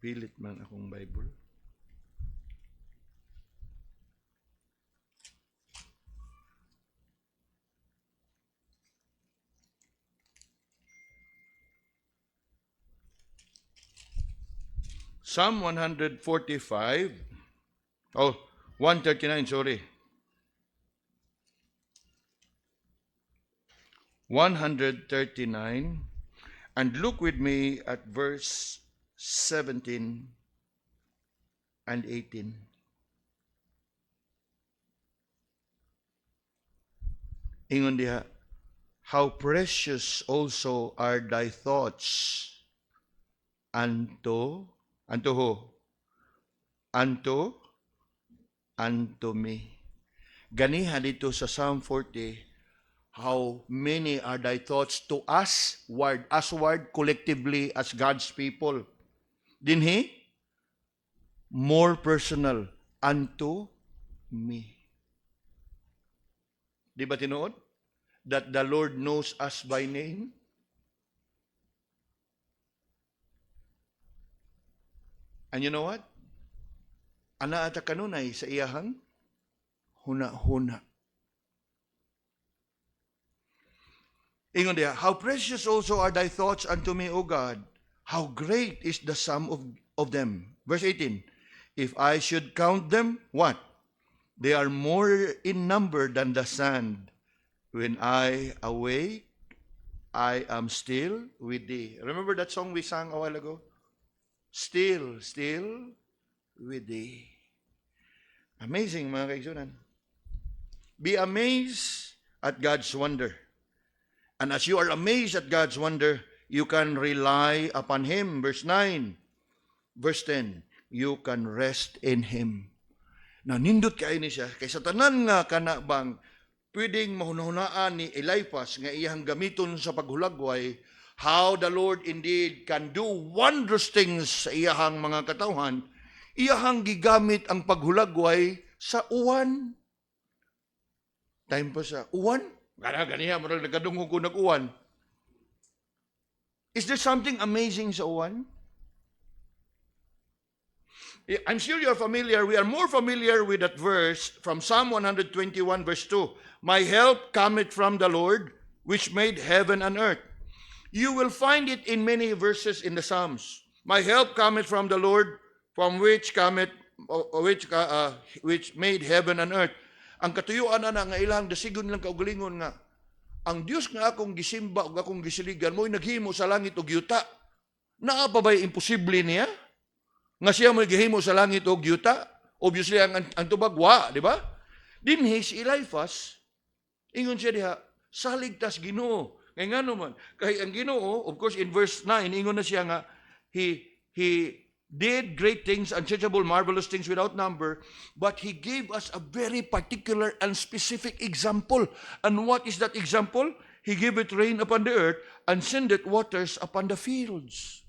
Pilit man akong Bible. Psalm 145. Oh, 139, sorry. 139. And look with me at verse 17 and 18. Ingon diha, how precious also are thy thoughts unto who? Unto me. Ganiha dito sa Psalm 40, how many are thy thoughts to us, word collectively as God's people. Dinhi, more personal, unto me. Di ba tinuod? That the Lord knows us by name? And you know what? Ana ata kanunay sa iyahang huna-huna. Ingon diha, how precious also are thy thoughts unto me, O God. How great is the sum of them. Verse 18, if I should count them, what? They are more in number than the sand. When I awake, I am still with thee. Remember that song we sang a while ago? Still with thee. Amazing, mga kaigsunan. Be amazed at God's wonder. And as you are amazed at God's wonder, you can rely upon Him. Verse 9. Verse 10. You can rest in Him. Now, nindot kayo ni siya. Kay sa tanan nga kanabang pwedeng mahunahunaan ni Eliphaz nga iyang gamiton sa paghulagway, how the Lord indeed can do wondrous things sa iyahang mga katawhan, iyahang gigamit ang paghulagway sa uwan. Time pa sa uwan? Ganiha, marang nagkadungog ko nag-uwan. Is there something amazing sa uwan? I'm sure you're familiar. We are more familiar with that verse from Psalm 121 verse 2. My help cometh from the Lord, which made heaven and earth. You will find it in many verses in the Psalms. My help cometh from the Lord, from which made heaven and earth. Ang katuyuan na nga ilang dasigon lang kaugalingon nga, ang Dios nga akong gisimba ug akong gisiligan mo'y naghimo sa langit og yuta. Naa pa ba'y imposible niya? Nga siya mo'y gihimo sa langit og yuta? Obviously ang tubag wa, di ba? Dinhi si Eliphaz, ingon siya diha, salig tas Ginoo. Ngay nga naman, kay ang Ginoo, of course in verse 9, ingon na siya nga, he did great things, unsearchable, marvelous things without number, but He gave us a very particular and specific example. And what is that example? He gave it rain upon the earth and sendeth waters upon the fields.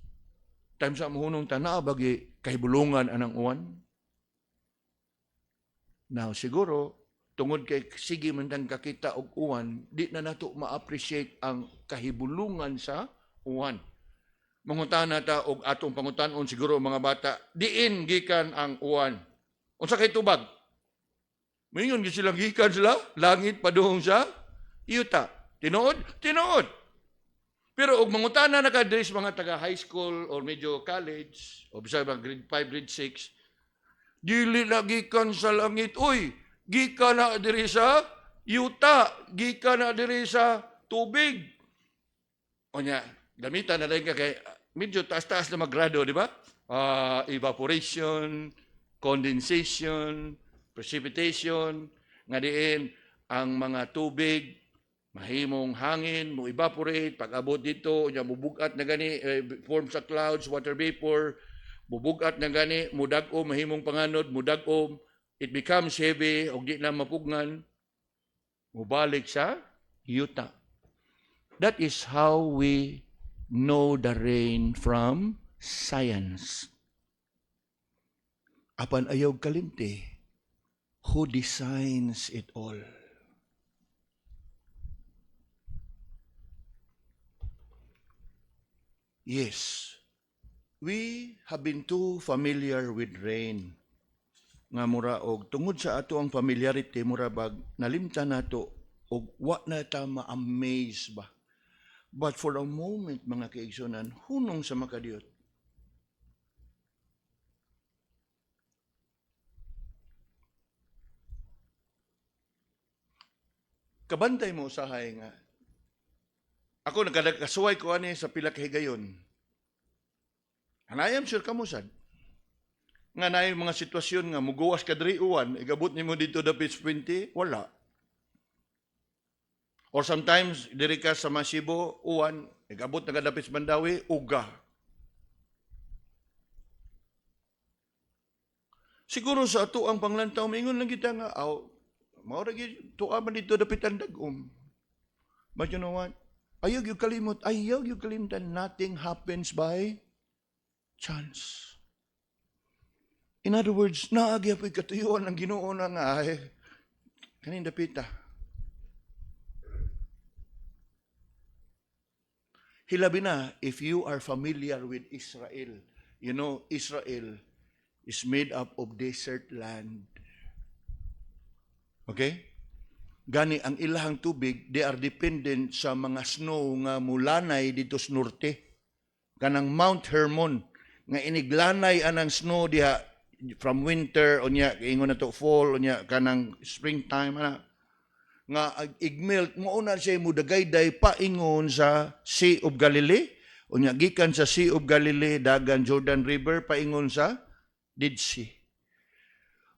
Time sa mahunong tana, bagi kahibulungan anang uwan. Now, siguro, tungod kay sige man tang kakita og uwan, di na nato ma-appreciate ang kahibulungan sa uwan. Mangutana ta og atong pangutanon siguro mga bata, diin gikan ang uwan. Unsa kay tubag? Mingon gi sila gikan sila langit padung sa yuta. Tinuod? Tinuod. Pero og mangutana na ka diri sa mga taga high school or medyo college, o bisag grade 5, grade 6, dili na gikan sa langit. Uy, gikan na diri sa yuta, gikan na diri sa tubig. O nya, gamitan na rin ka kay medyo taas-taas na maggrado, di ba? Evaporation, condensation, precipitation, nga diin ang mga tubig, mahimong hangin, mo evaporate, pag-abot dito, nya bubugat na gani, form sa clouds, water vapor, bubugat na gani, mudag-om, mahimong panganod, mudag-om, it becomes heavy, o di na mapugnan, mubalik sa yuta. That is how we know the rain from science. Apan ayaw kalimti, who designs it all? Yes, we have been too familiar with rain. Nga mura og tungod sa ato ang familiarity mura bag nalimtan nato og wa na ta ma-amaze ba. But for a moment mga kaigsunan, hunong sa makadiyot. Kabantay mo usahay nga. Ako nagkasuway ko ani sa pila ka higayon. And I am sure kamusad. Nga na yung mga sitwasyon nga muguwas ka diri uwan, igabot nimo dito dapit 20, wala. Or sometimes diri ka sa Masibo uwan, igabot na kadapit Mandawi, uga. Siguro sa ato ang panglantaw mingon lang kita nga mao ra gyud tuwa man dito dapit ang dagom. But you know what? Ayaw yung kalimot, ayaw yung kalimtan, nothing happens by chance. In other words, naagya po'y katuyuan ng Ginoo na nga kanin dapita. Hilabi na, if you are familiar with Israel, you know, Israel is made up of desert land. Okay? Gani ang ilahang tubig, they are dependent sa mga snow nga mulanay dito sa norte. Kanang Mount Hermon, nga iniglanay anang snow diha from winter, o niya, ingon na to fall, o niya, kanang springtime, nga igmelt, mauna siya mudagayday paingon sa Sea of Galilee, o niya, gikan sa Sea of Galilee, dagan Jordan River, paingon sa Dead Sea.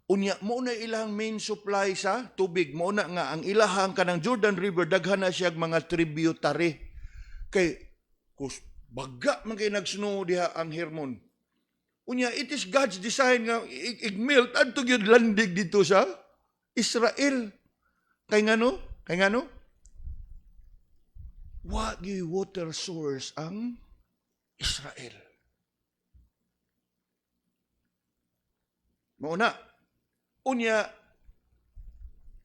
Unya mo na ilang main supply sa tubig, mo na nga ang ilahang kanang Jordan River daghan na siya mga tributary kay baga man kay nagsnow diha ang Hermon. Unya it is God's design nga igmelt adto gyud landig dito sa Israel. Kay ngano? Wa gyud water source ang Israel. Mo na unya,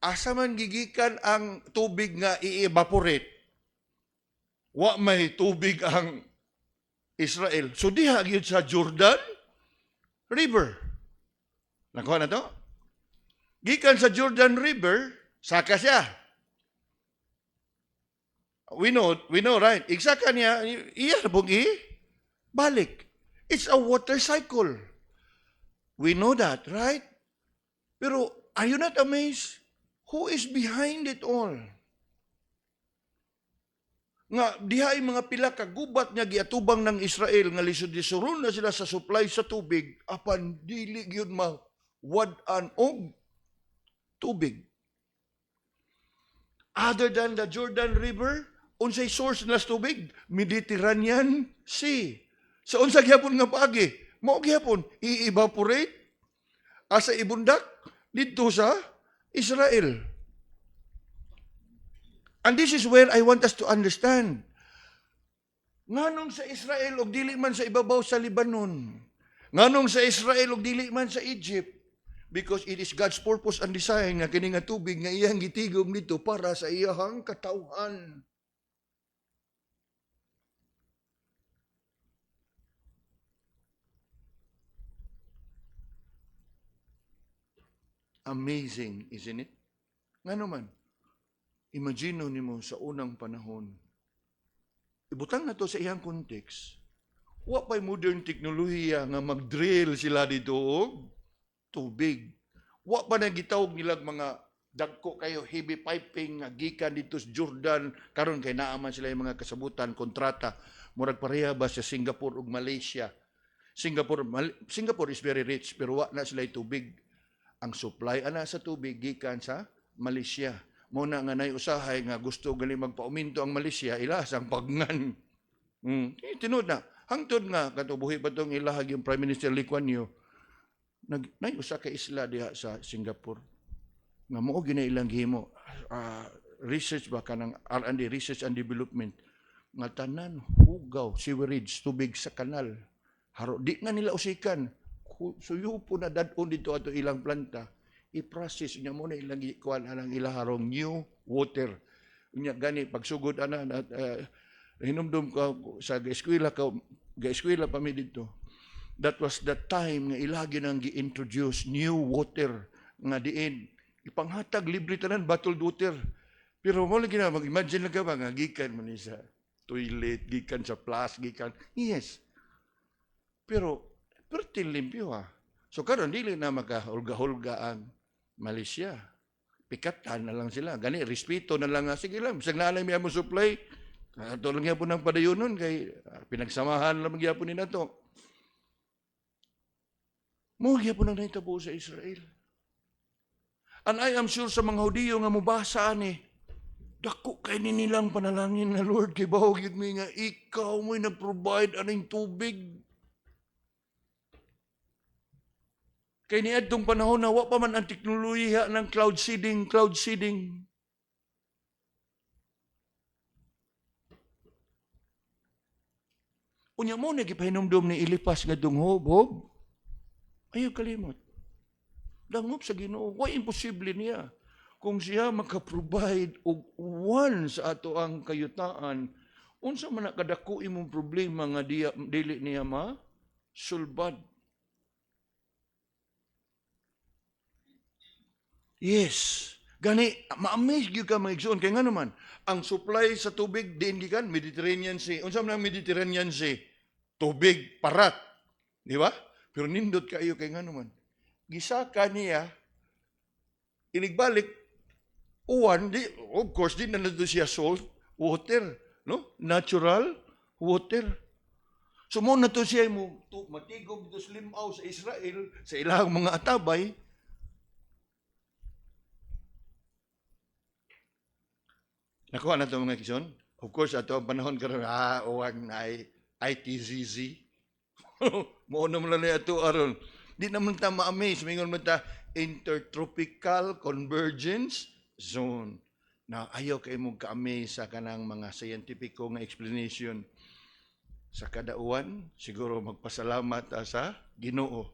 asa man gigikan ang tubig nga i-evaporate, wa may tubig ang Israel. So diha gyud sa Jordan River. Nakuha na to? Gikan sa Jordan River, saka siya. We know, right? Igsaka niya, iya bugi, balik. It's a water cycle. We know that, right? Pero are you not amazed? Who is behind it all? Nga dihay mga pila ka gubat nga giatubang ng Israel nga lisod-lisoron na sila sa supply sa tubig apan dili gyud mawad-an og tubig. Other than the Jordan River, unsay source nila sa tubig? Mediterranean Sea. Sa unsa gyapon nga paagi? Mao gyapon i-evaporate asa ibundak dito sa Israel. And this is where I want us to understand. Nganong sa Israel og dili man sa ibabaw sa Lebanon? Nganong sa Israel og dili man sa Egypt? Because it is God's purpose and design nga kini nga tubig nga iyang gitigom dito para sa iyang katawhan. Amazing, isn't it? Nga naman, imagine nimo sa unang panahon, ibutang na to sa iyang context, wa pa'y modern teknolohiya nga mag-drill sila dito og tubig. Wa pa na gitawag nilag mga dagko kayo heavy piping nga gikan dito sa Jordan, karon kay naaman sila yung mga kasabutan, kontrata, murag pareha ba sa Singapore ug Malaysia. Singapore is very rich, pero wa na sila tubig. Ang supply ana sa tubig gikan sa Malaysia. Mo na nga nay usahay nga gusto gali magpauminto ang Malaysia, ila sang pagngan. Tinud na. Hangtod nga katubuhi pa tong ilahag yung Prime Minister Lee Kuan Yew. Nay usa ka isla diha sa Singapore. Nga mao gina ilang gihimo research ba kanang R&D, research and development. nga tanan hugaw sewerage tubig sa kanal. Haro di na nila usikan. Suyo po na dadon dito ato ilang planta. I-process niya mo na ilang ikuan anang ilaharong new water. Unya gani pagsugod ana hinumdum ka sa eskwela pa mi dito. That was the time nga ilagi nang gi-introduce new water nga diin ipanghatag libre tanan bottled water. Pero mo lagi na mag-imagine lang ka ba nga gikan man ni sa toilet, gikan sa flash, gikan. Yes. Pero pertil limpyo ha. So karon dili na makahulga-hulga ang Malaysia. Pikatan na lang sila. Gani, respeto na lang. Sige lang, bisag naalay mo supply. Ito lang yan po ng padayunon kay pinagsamahan lang mga po ni nato. Mga po nang naitabo sa Israel. And I am sure sa mga Hudiyo nga mubasa ni, dako kay ni nilang panalangin na Lord, kay bahogid mi nga ikaw mo'y nag-provide aning tubig. Kay niadtong panahon na wa pa man ang teknolohiya ng cloud seeding. Unya mo na gipahinumdum ni ilipas nga dunghob. Ayaw kalimot. Dangop sa Ginoo, why imposible niya? Kung siya maka-provide og uwan sa ato ang kayutaan, unsa man kadako imong problema nga dili niya sulbad. Yes. Gani, ma-amaze gyud ka mga igsoon. Kaya nga naman, ang supply sa tubig, diin gikan, Mediterranean Sea. Unsa man ang Mediterranean Sea? Tubig, parat. Di ba? Pero nindot kayo kay nga naman. Gisaka niya, inigbalik, uwan, of course, di na nandun siya salt, water, no? Natural water. So mo na to siya mo, matigog to slimaw sa Israel, sa ilang mga atabay. Nakuha na ito mga kison. Of course, ato ang panahon karon uwan na ITZZ. Mo na lang na ito aron. Di naman ta ma-amaze. Mingon mo ta Intertropical Convergence Zone. Na ayaw kayo mong ka-amaze sa kanang mga scientifico nga explanation. Sa kada uwan, siguro magpasalamat sa Ginoo.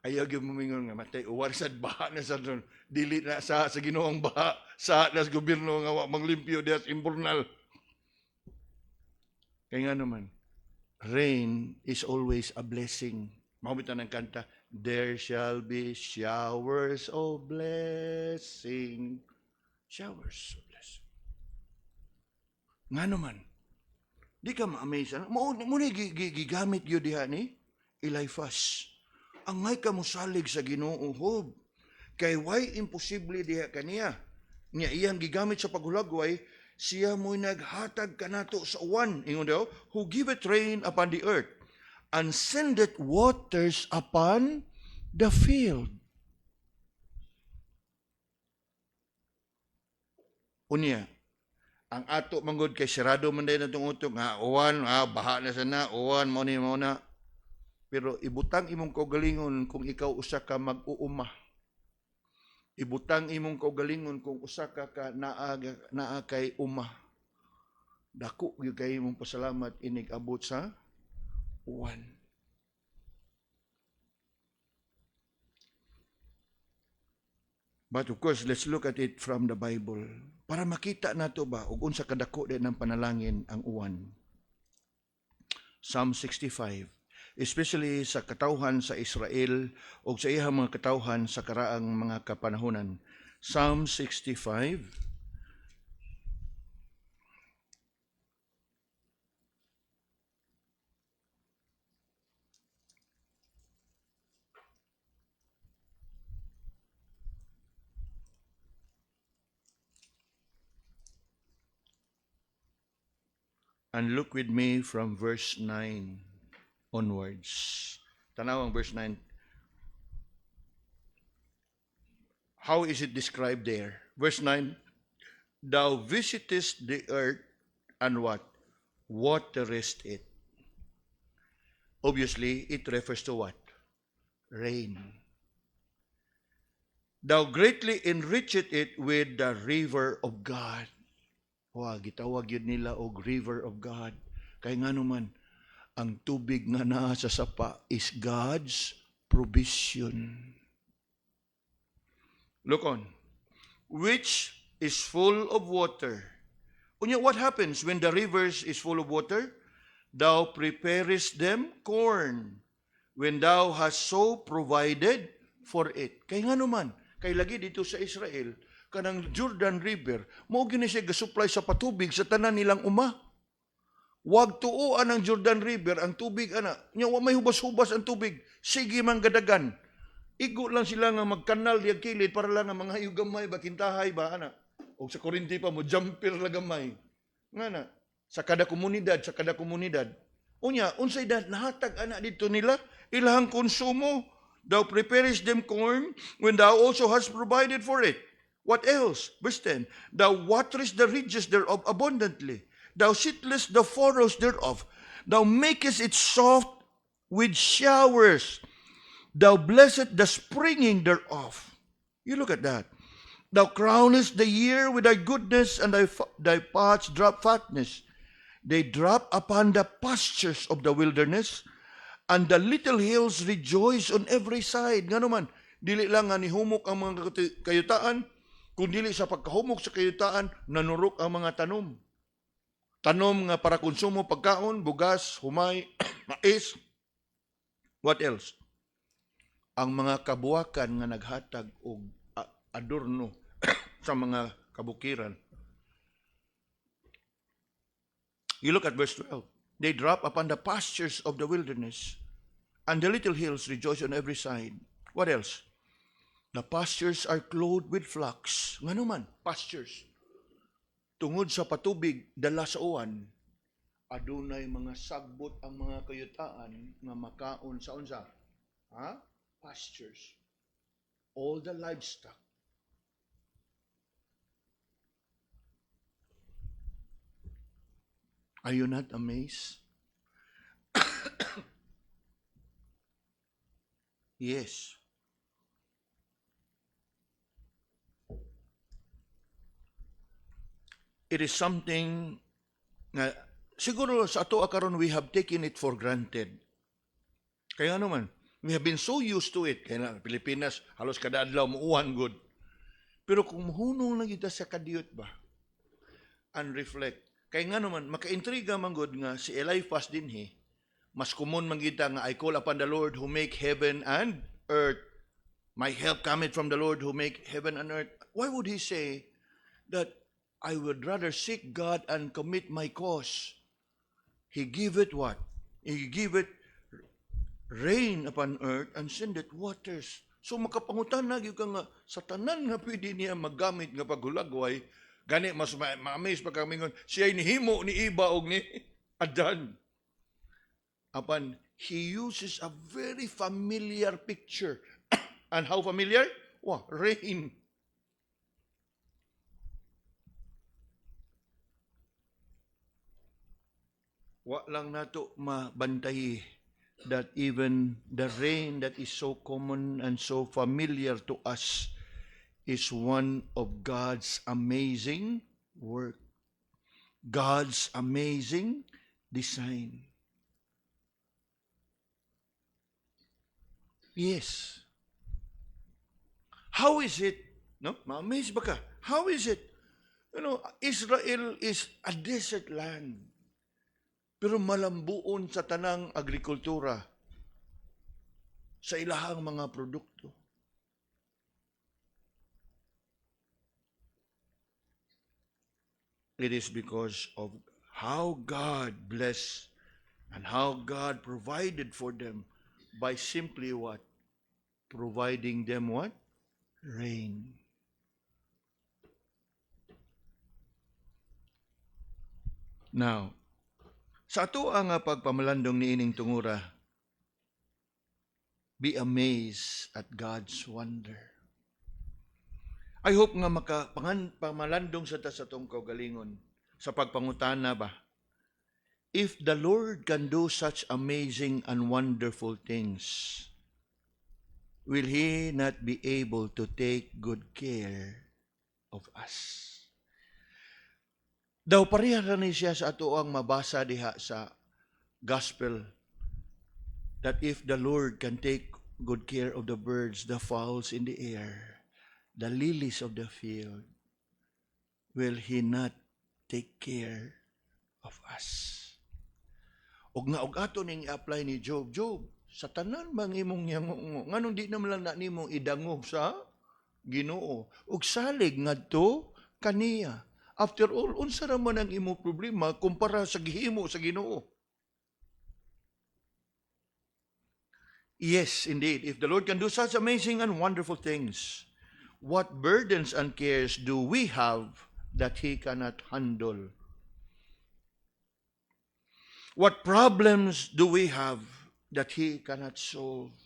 Ayaw gyud momingon nga matay uwan sad baha na sa doon. Dili na sa Ginoo ang baha sa nas gobyerno nga wa manglimpyo diha sa imburnal. Kaya nga naman, rain is always a blessing. Mahumitan ng kanta, there shall be showers of blessing. Showers of blessing. Nga naman, di ka ma-amaze. Muna gigamit yun diha ni Eliphaz. Angay ka musalig sa Ginoo hob. Kay why imposible diha kaniya. Niya iyang gigamit sa paghulagway, siya mo'y naghatag kanato sa uwan. Ingon daw, who giveth rain upon the earth, and sendeth waters upon the field. Unya, ang ato manggod kay sirado man din natong utok, uwan, baha na sana, uwan, mo na. Pero ibutang imong kaugalingon kung ikaw usa ka mag-uuma. Ibutang imong kaugalingon kung usa ka naa kay uma. Dako gyud kay imong pasalamat inig abot sa uwan. But of course, let's look at it from the Bible. Para makita nato ba ug unsa kadako din ng panalangin ang uwan. Psalm 65. Especially sa katawhan sa Israel o sa iyang mga katawhan sa karaang mga kapanahunan. Psalm 65. And look with me from verse 9. Onwards. Tanaw ang verse 9. How is it described there? Verse 9, thou visitest the earth and what? Waterest it. Obviously, it refers to what? Rain. Thou greatly enriched it with the river of God. Wow, gitawag yun nila og river of God. Kay nga naman, ang tubig nga naa sa sapa is God's provision. Look on. Which is full of water. Unya, what happens when the rivers is full of water? Thou preparest them corn, when thou hast so provided for it. Kay nga naman, kay lagi dito sa Israel, kanang Jordan River, mao gini siya gasupply sa patubig sa tanan nilang uma. Wag tuuan ang Jordan River, ang tubig ana. Nya wa may hubas-hubas ang tubig. Sige man gadagan. Igo lang sila nga magkanal diag kilid para lang nga mga yugamay ba kintahay ba ana. O sa Korinti pa mo jumper la gamay. Ngana sa kada komunidad. Unya unsay nahatag ana dito nila ilahang konsumo. Thou preparest them corn when thou also hast provided for it. What else? Verse 10. Thou waterest the ridges thereof abundantly. Thou settlest the furrows thereof. Thou makest it soft with showers. Thou blessest the springing thereof. You look at that. Thou crownest the year with thy goodness, and thy pots drop fatness. They drop upon the pastures of the wilderness, and the little hills rejoice on every side. Nga naman, dili lang nga nihumok ang mga kayutaan, kung dili sa pagkahumok sa kayutaan, nanurok ang mga tanom. Tanom nga para konsumo pagkaon, bugas, humay, mais. What else? Ang mga kabuwakan nga naghatag og adorno sa mga kabukiran. You look at verse 12. They drop upon the pastures of the wilderness, and the little hills rejoice on every side. What else? The pastures are clothed with flocks. Nga naman, pastures. Tungod sa patubig, dala sa uwan, adunay mga sagbot ang mga kayutaan nga makaon sa unsa. Pastures. All the livestock. Are you not amazed? Yes. It is something nga siguro sa ato karon we have taken it for granted. Kaya naman, we have been so used to it. Kaya na, Pilipinas, halos kada adlaw muuhan good. Pero kung mahunong lang kita sa kadiyot ba, and reflect, kaya nga naman, makaintriga man good nga si Eliphaz din mas common man kita nga, I call upon the Lord who make heaven and earth. My help cometh from the Lord who make heaven and earth. Why would he say that I would rather seek God and commit my cause? He give it what? He give it rain upon earth and send it waters. So makapangutan na gyud ka nga sa tanan nga pwede niya magamit nga paghulagway, gani mas ma-amaze pa kami ngon siya nihimo ni Iba og ni Adan. Apan he uses a very familiar picture. And how familiar? Rain. Wa lang nato mabantay that even the rain that is so common and so familiar to us is one of God's amazing work. God's amazing design. Yes. How is it? No? Ma-amaze ba ka? How is it? Israel is a desert land. Pero malambuon sa tanang agrikultura sa ilahang mga produkto. It is because of how God blessed and how God provided for them by simply what? Providing them what? Rain. Now, sa ato ang pagpamalandong ni ining tungura, be amazed at God's wonder. I hope nga makapamalandong sa tong kaugalingon sa pagpangutana ba. If the Lord can do such amazing and wonderful things, will He not be able to take good care of us? Daw pareha ra ni siya sa ato ang mabasa diha sa gospel that if the Lord can take good care of the birds, the fowls in the air, the lilies of the field, will He not take care of us? Og nga og ato ning i-apply ni Job, sa tanan bang imong yangungo, nganong di naman lang na nimong idangog sa Ginoo ug salig ngadto kaniya. After all, unsa ra man ang imo problema kumpara sa gihimo sa Ginoo? Yes, indeed. If the Lord can do such amazing and wonderful things, what burdens and cares do we have that He cannot handle? What problems do we have that He cannot solve?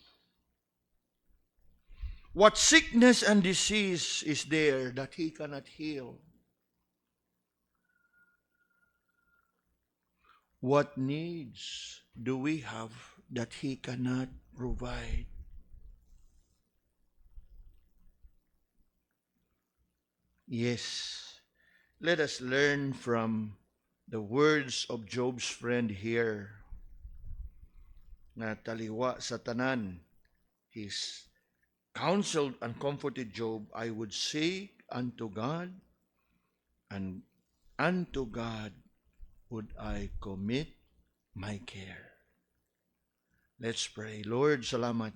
What sickness and disease is there that He cannot heal? What needs do we have that He cannot provide? Yes, let us learn from the words of Job's friend here, na taliwa sa tanan. He's counseled and comforted Job, I would say unto God, and unto God would I commit my care. Let's pray. Lord, salamat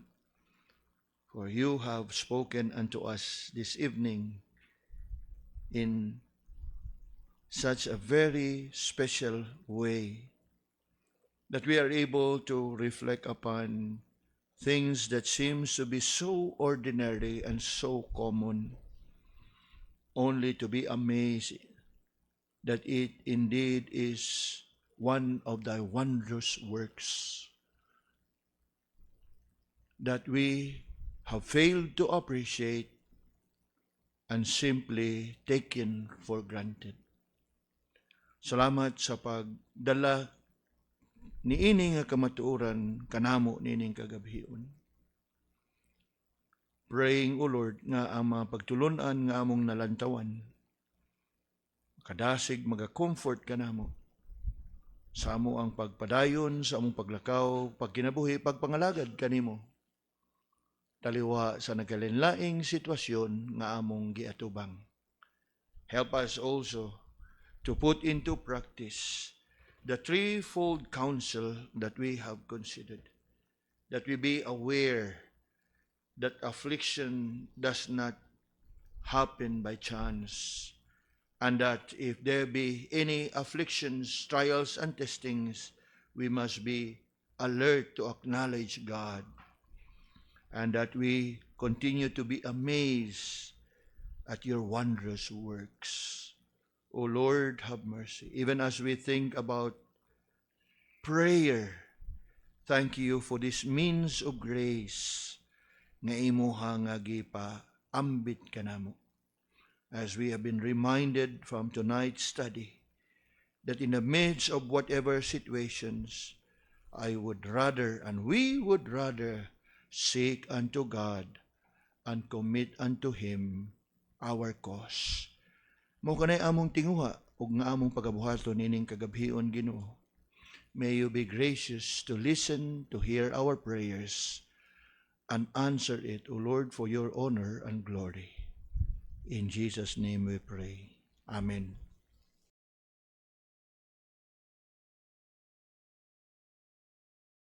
for you have spoken unto us this evening in such a very special way that we are able to reflect upon things that seems to be so ordinary and so common, only to be amazed that it indeed is one of thy wondrous works that we have failed to appreciate and simply taken for granted. Salamat sa pagdala niini nga kamatuoran kanamo nining kagabhion. Praying, O Lord, nga ang mga pagtulunan nga among nalantawan, kadasig maga-comfort kanamo sa amo ang pagpadayon, sa among paglakaw, pagkinabuhi, pagpangalagad kanimo, taliwa sa nagalinlaing sitwasyon nga among giatubang. Help us also to put into practice the threefold counsel that we have considered, that we be aware that affliction does not happen by chance, and that if there be any afflictions, trials, and testings, we must be alert to acknowledge God, and that we continue to be amazed at your wondrous works. O Lord, have mercy. Even as we think about prayer, thank you for this means of grace nga imuha nga gipaambit kanamo. As we have been reminded from tonight's study, that in the midst of whatever situations, I would rather, and we would rather, seek unto God and commit unto Him our cause. Mao kanay among tinguha ug nga among pagabuhaton nining kagabhion Ginoo. May you be gracious to listen, to hear our prayers, and answer it, O Lord, for your honor and glory. In Jesus' name we pray. Amen.